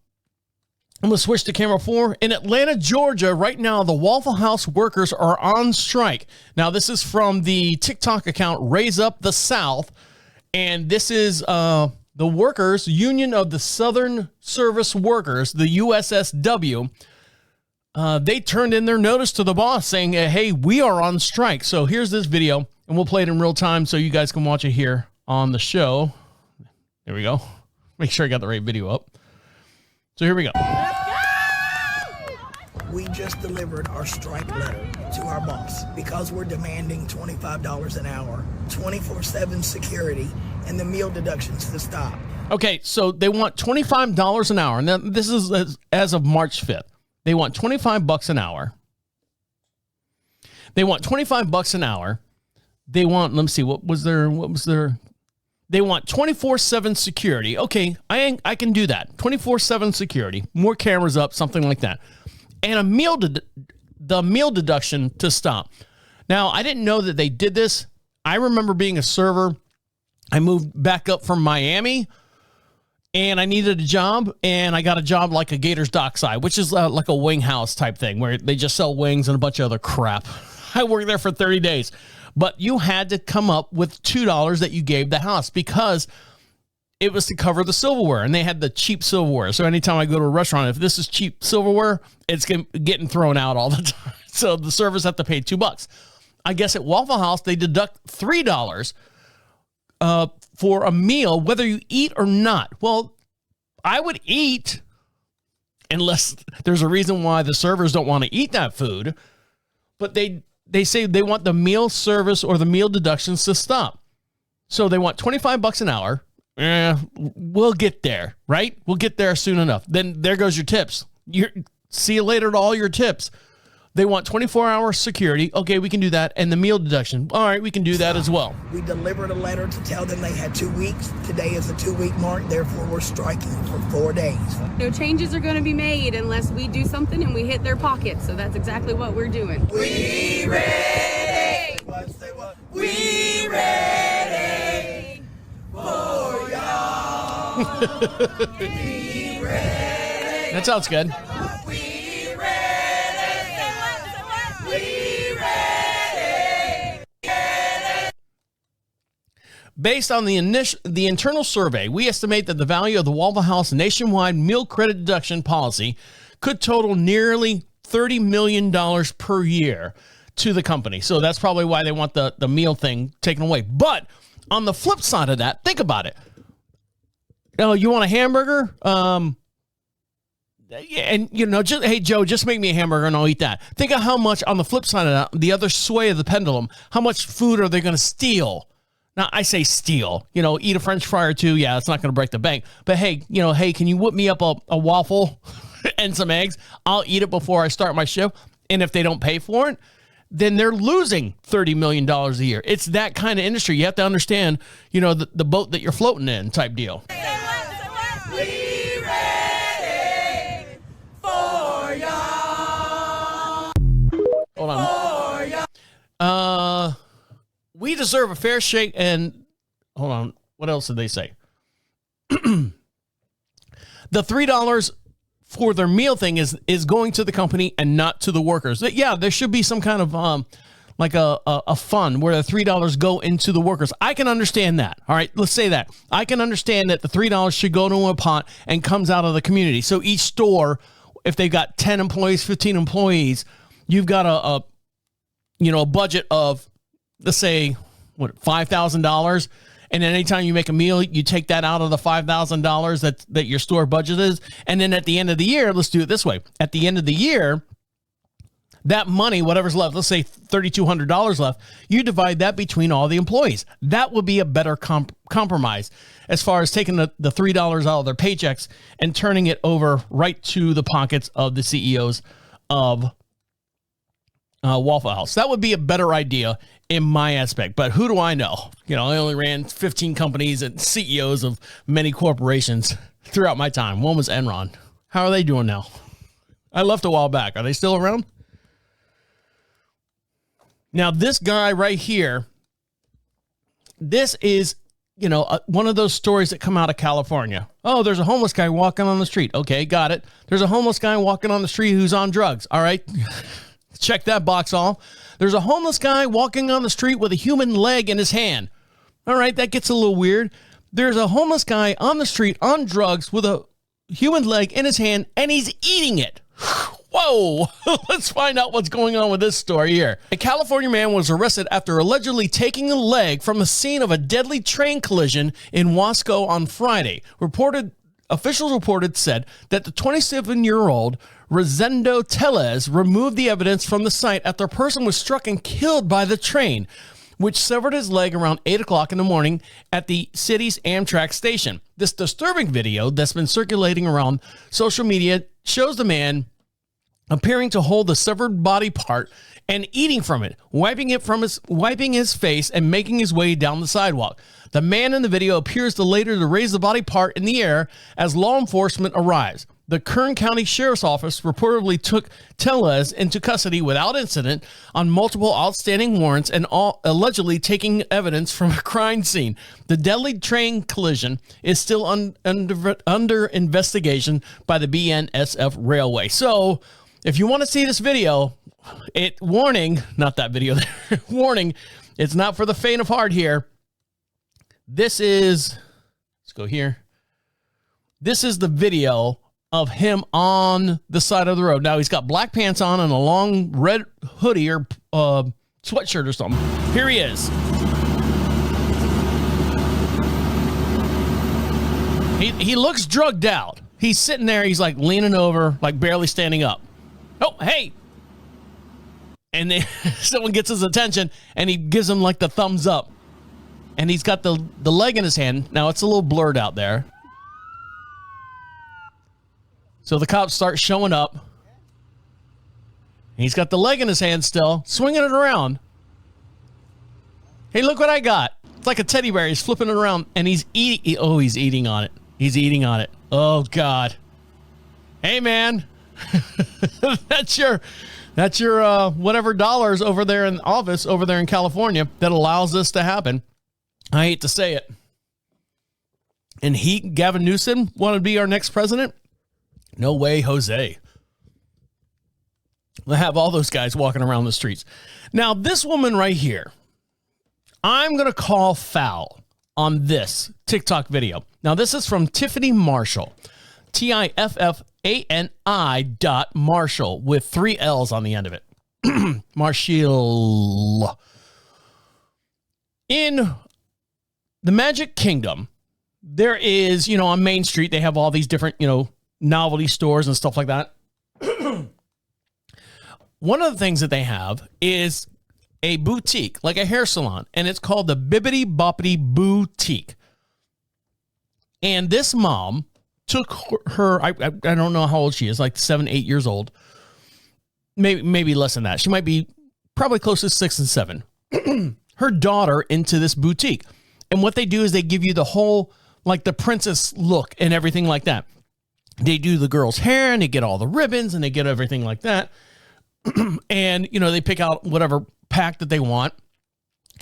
I'm going to switch to camera 4. In Atlanta, Georgia, right now, the Waffle House workers are on strike. Now, this is from the TikTok account Raise Up the South, and this is the Workers Union of the Southern Service Workers, the USSW. They turned in their notice to the boss saying, hey, we are on strike. So here's this video, and we'll play it in real time so you guys can watch it here on the show. There we go. Make sure I got the right video up. So here we go. We just delivered our strike letter to our boss because we're demanding $25 an hour, 24/7 security, and the meal deductions to stop. Okay, so they want $25 an hour. Now, this is as of March 5th. They want $25 an hour. They want $25 an hour. They want, let me see, what was their they want 24/7 security. Okay, I can do that. 24/7 security, more cameras up, something like that. And the meal deduction to stop. Now, I didn't know that they did this. I remember being a server. I moved back up from Miami, and I needed a job, and I got a job like a Gators Dockside, which is like a wing house type thing where they just sell wings and a bunch of other crap. I worked there for 30 days. But you had to come up with $2 that you gave the house because it was to cover the silverware, and they had the cheap silverware. So anytime I go to a restaurant, if this is cheap silverware, it's getting thrown out all the time. So the servers have to pay $2. I guess at Waffle House, they deduct $3 for a meal, whether you eat or not. Well, I would eat unless there's a reason why the servers don't want to eat that food. But they say they want the meal service or the meal deductions to stop. So they want $25 an hour. We'll get there, right? We'll get there soon enough. Then there goes your tips. See you later to all your tips. They want 24-hour security. Okay, we can do that. And the meal deduction. All right, we can do that as well. We delivered a letter to tell them they had 2 weeks. Today is the 2-week mark. Therefore, we're striking for 4 days. No changes are going to be made unless we do something and we hit their pockets. So that's exactly what we're doing. We ready. We ready for y'all. That sounds good. We ready. Based on the internal survey, we estimate that the value of the Waffle House nationwide meal credit deduction policy could total nearly $30 million per year to the company. So that's probably why they want the meal thing taken away. But on the flip side of that, think about it. Oh, you want a hamburger? And, you know, just, hey, Joe, just make me a hamburger and I'll eat that. Think of how much, on the flip side of that, the other sway of the pendulum, how much food are they going to steal? Now, I say steal. You know, eat a French fry or two. Yeah, it's not going to break the bank. But, hey, you know, hey, can you whip me up a waffle and some eggs? I'll eat it before I start my shift. And if they don't pay for it, then they're losing $30 million a year. It's that kind of industry. You have to understand, you know, the boat that you're floating in type deal. Hold on. We deserve a fair shake. And hold on. What else did they say? The $3 for their meal thing is going to the company and not to the workers. Yeah, there should be some kind of like a fund where the $3 go into the workers. I can understand that. All right, let's say that. I can understand that the $3 should go to a pot and comes out of the community. So each store, if they've got 10 employees, 15 employees, you've got a budget of, let's say, $5,000. And then anytime you make a meal, you take that out of the $5,000 that your store budget is. And then at the end of the year, let's do it this way. At the end of the year, that money, whatever's left, let's say $3,200 left, you divide that between all the employees. That would be a better compromise as far as taking the $3 out of their paychecks and turning it over right to the pockets of the CEOs of Waffle House. That would be a better idea in my aspect, but who do I know? You know, I only ran 15 companies and CEOs of many corporations throughout my time. One was Enron. How are they doing now? I left a while back. Are they still around? Now, this guy right here, this is, you know, one of those stories that come out of California. Oh, there's a homeless guy walking on the street. Okay, got it. There's a homeless guy walking on the street who's on drugs. All right. Check that box off. There's a homeless guy walking on the street with a human leg in his hand. All right, that gets a little weird. There's a homeless guy on the street on drugs with a human leg in his hand, and he's eating it. Whoa, let's find out what's going on with this story here. A California man was arrested after allegedly taking a leg from the scene of a deadly train collision in Wasco on Friday. Officials said that the 27-year-old Rosendo Tellez removed the evidence from the site after a person was struck and killed by the train, which severed his leg around 8 o'clock in the morning at the city's Amtrak station. This disturbing video that's been circulating around social media shows the man appearing to hold the severed body part and eating from it, wiping his face and making his way down the sidewalk. The man in the video appears to later raise the body part in the air as law enforcement arrives. The Kern County Sheriff's Office reportedly took Tellez into custody without incident on multiple outstanding warrants and allegedly taking evidence from a crime scene. The deadly train collision is still under investigation by the BNSF Railway. So, if you want to see this video, warning, not that video there, warning, it's not for the faint of heart here. This is, let's go here. This is the video of him on the side of the road. Now, he's got black pants on and a long red hoodie or sweatshirt or something. Here he is. He looks drugged out. He's sitting there. He's like leaning over, like barely standing up. Oh, hey. And then someone gets his attention and he gives him like the thumbs up. And he's got the leg in his hand. Now, it's a little blurred out there. So the cops start showing up. He's got the leg in his hand still, swinging it around. Hey, look what I got. It's like a teddy bear. He's flipping it around, and he's eating. Oh, he's eating on it. He's eating on it. Oh, God. Hey, man. That's your whatever dollars over there in the office over there in California that allows this to happen. I hate to say it. And Gavin Newsom, want to be our next president? No way, Jose. We'll have all those guys walking around the streets. Now, this woman right here, I'm going to call foul on this TikTok video. Now, this is from Tiffany Marshall, Tiffani.Marshall with 3 L's on the end of it. Marshall. In the Magic Kingdom, there is, on Main Street, they have all these different, novelty stores and stuff like that. One of the things that they have is a boutique, like a hair salon, and it's called the Bibbidi Boppity Boutique. And this mom took her, I don't know how old she is, like 7, 8 years old. Maybe less than that. She might be probably close to 6 and 7. Her daughter into this boutique. And what they do is they give you the whole, like the princess look and everything like that. They do the girl's hair and they get all the ribbons and they get everything like that. And, they pick out whatever pack that they want.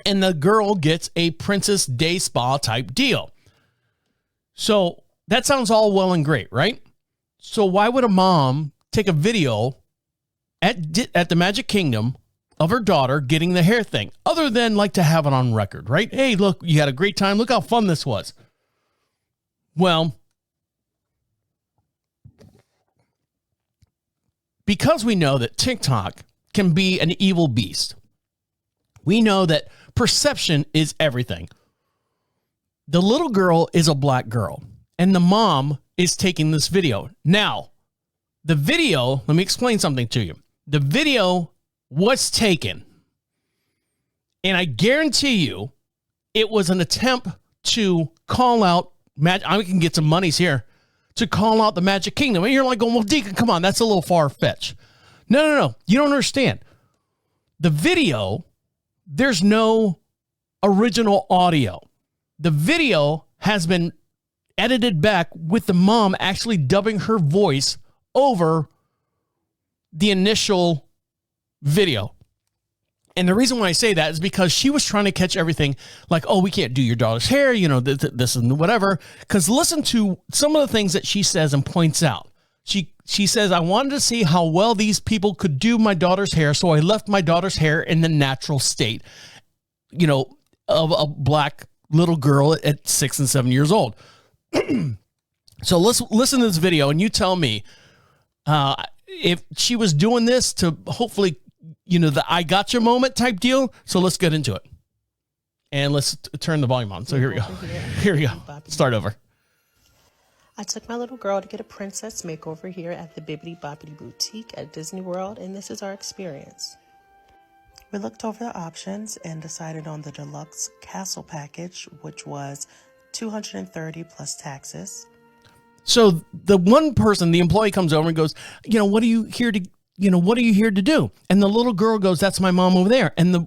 And the girl gets a princess day spa type deal. So that sounds all well and great, right? So why would a mom take a video at the Magic Kingdom of her daughter getting the hair thing, other than like to have it on record, right? Hey, look, you had a great time. Look how fun this was. Well, because we know that TikTok can be an evil beast, we know that perception is everything. The little girl is a black girl, and the mom is taking this video. Now, the video, let me explain something to you. The video was taken, and I guarantee you it was an attempt to call out, I can get some monies here, to call out the Magic Kingdom. And you're like, well, Deacon, come on, that's a little far-fetched. No. You don't understand. The video, there's no original audio. The video has been edited back with the mom actually dubbing her voice over the initial video. And the reason why I say that is because she was trying to catch everything like, oh, we can't do your daughter's hair, this and whatever. Because listen to some of the things that she says and points out. She says, I wanted to see how well these people could do my daughter's hair, so I left my daughter's hair in the natural state, of a black little girl at 6 and 7 years old. So let's listen to this video, and you tell me if she was doing this to hopefully, the I gotcha moment type deal. So let's get into it. And let's turn the volume on. So here we go. Here we go. Start over. I took my little girl to get a princess makeover here at the Bibbidi Boppity Boutique at Disney World, and this is our experience. We looked over the options and decided on the deluxe castle package, which was $230 plus taxes. So the one person, the employee, comes over and goes, what are you here to, what are you here to do? And the little girl goes, that's my mom over there. And the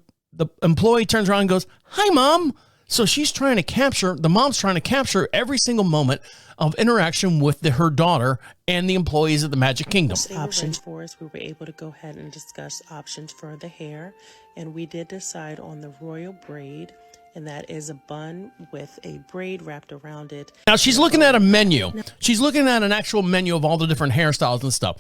employee turns around and goes, hi, Mom. So the mom's trying to capture every single moment of interaction with her daughter and the employees at the Magic Kingdom. Options for us, we were able to go ahead and discuss options for the hair. And we did decide on the royal braid. And that is a bun with a braid wrapped around it. Now she's looking at a menu. She's looking at an actual menu of all the different hairstyles and stuff.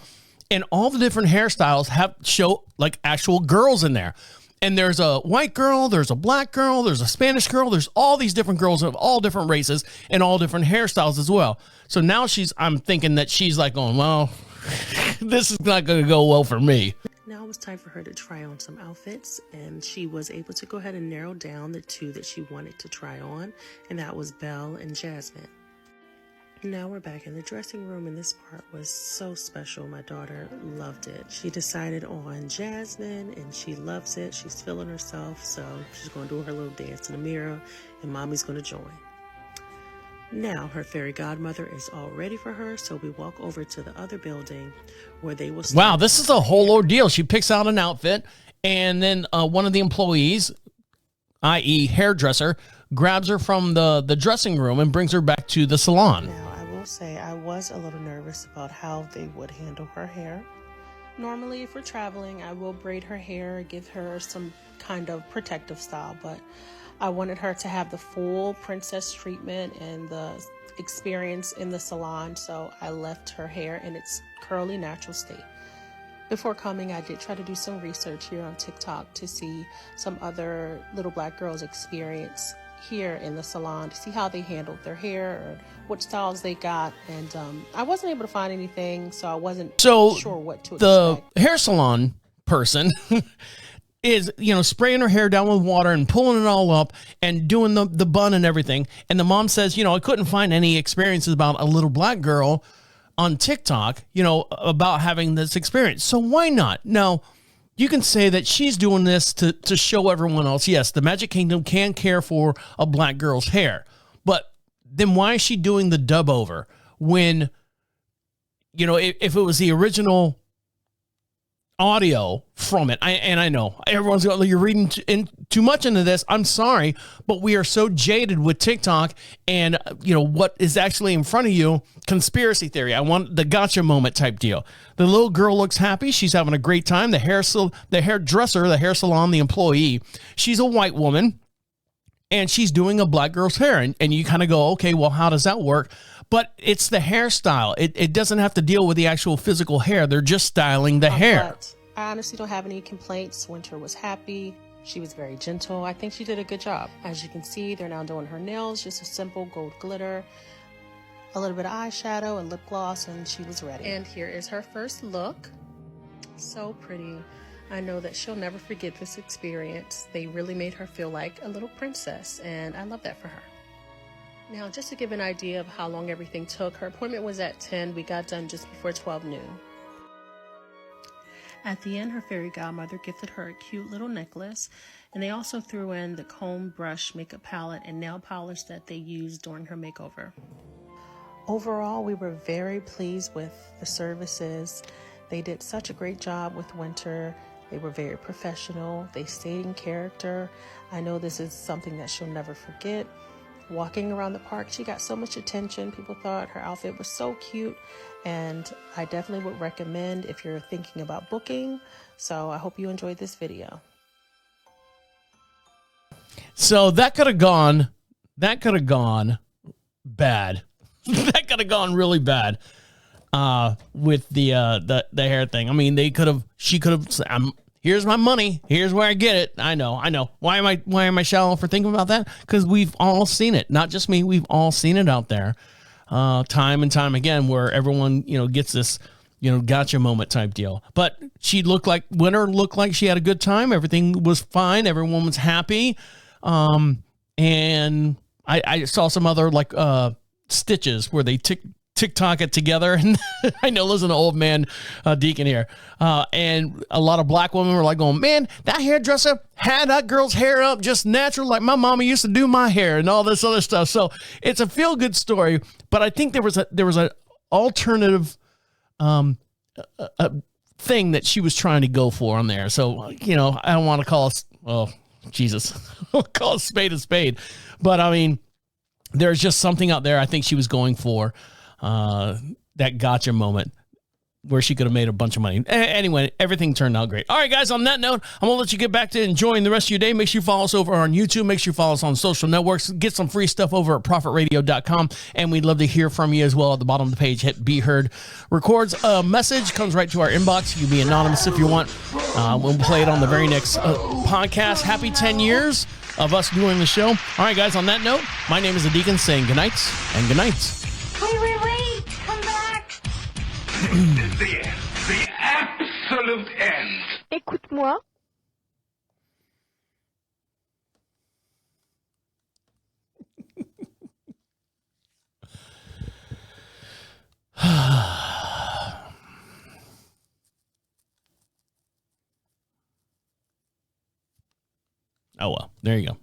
And all the different hairstyles show like actual girls in there. And there's a white girl, there's a black girl, there's a Spanish girl, there's all these different girls of all different races and all different hairstyles as well. So now I'm thinking that she's like going, well, this is not going to go well for me. Now it was time for her to try on some outfits, and she was able to go ahead and narrow down the 2 that she wanted to try on, and that was Belle and Jasmine. Now we're back in the dressing room, and this part was so special. My daughter loved it. She decided on Jasmine, and she loves it. She's feeling herself, so she's going to do her little dance in the mirror, and Mommy's going to join. Now her fairy godmother is all ready for her, so we walk over to the other building where they will start. Wow, this is a whole ordeal. She picks out an outfit, and then one of the employees, i.e. hairdresser, grabs her from the dressing room and brings her back to the salon. Now, I will say I was a little nervous about how they would handle her hair. Normally, if we're traveling, I will braid her hair, give her some kind of protective style, but I wanted her to have the full princess treatment and the experience in the salon, so I left her hair in its curly natural state. Before coming, I did try to do some research here on TikTok to see some other little black girls' experience here in the salon to see how they handled their hair or what styles they got. And I wasn't able to find anything, so I wasn't sure what to expect. The hair salon person is, spraying her hair down with water and pulling it all up and doing the bun and everything. And the mom says, I couldn't find any experiences about a little black girl on TikTok, about having this experience. So why not? Now, you can say that she's doing this to show everyone else, yes, the Magic Kingdom can care for a black girl's hair. But then why is she doing the dub over when, if it was the original audio from it, I know everyone's going, you're reading too much into this. I'm sorry, but we are so jaded with TikTok and what is actually in front of you. Conspiracy theory. I want the gotcha moment type deal. The little girl looks happy. She's having a great time. The hairdresser, the hair salon, the employee, she's a white woman and she's doing a black girl's hair. And you kind of go, okay, well, how does that work? But it's the hairstyle. It doesn't have to deal with the actual physical hair. They're just styling the hair. But I honestly don't have any complaints. Winter was happy. She was very gentle. I think she did a good job. As you can see, they're now doing her nails, just a simple gold glitter, a little bit of eyeshadow and lip gloss, and she was ready. And here is her first look. So pretty. I know that she'll never forget this experience. They really made her feel like a little princess, and I love that for her. Now, just to give an idea of how long everything took, her appointment was at 10. We got done just before 12 noon. At the end, her fairy godmother gifted her a cute little necklace, and they also threw in the comb, brush, makeup palette, and nail polish that they used during her makeover. Overall, we were very pleased with the services. They did such a great job with Winter. They were very professional. They stayed in character. I know this is something that she'll never forget. Walking around the park, she got so much attention. People thought her outfit was so cute, and I definitely would recommend if you're thinking about booking. So I hope you enjoyed this video. So that could have gone bad. That could have gone really bad with the hair thing. I mean, she could have, here's my money. Here's where I get it. I know. Why am I shallow for thinking about that? Because we've all seen it. Not just me. We've all seen it out there, time and time again, where everyone, gets this, gotcha moment type deal. But Winter looked like she had a good time. Everything was fine. Everyone was happy. And I saw some other stitches where they TikTok it together, and I know, listen to old man Deacon here, and a lot of black women were like going, man, that hairdresser had that girl's hair up just natural like my mama used to do my hair and all this other stuff. So it's a feel-good story, but I think there was an alternative thing that she was trying to go for on there. So I don't want to call us, oh Jesus, call a spade, but I mean, there's just something out there I think she was going for, that gotcha moment where she could have made a bunch of money. Anyway, everything turned out great. All right, guys, on that note, I'm going to let you get back to enjoying the rest of your day. Make sure you follow us over on YouTube. Make sure you follow us on social networks. Get some free stuff over at profitradio.com, and we'd love to hear from you as well. At the bottom of the page, hit Be Heard. Records a message, comes right to our inbox. You can be anonymous if you want. We'll play it on the very next podcast. Happy 10 years of us doing the show. All right, guys, on that note, my name is the Deacon saying good nights and good nights. Wait, come back. The absolute end. Écoute-moi. Oh, well, there you go.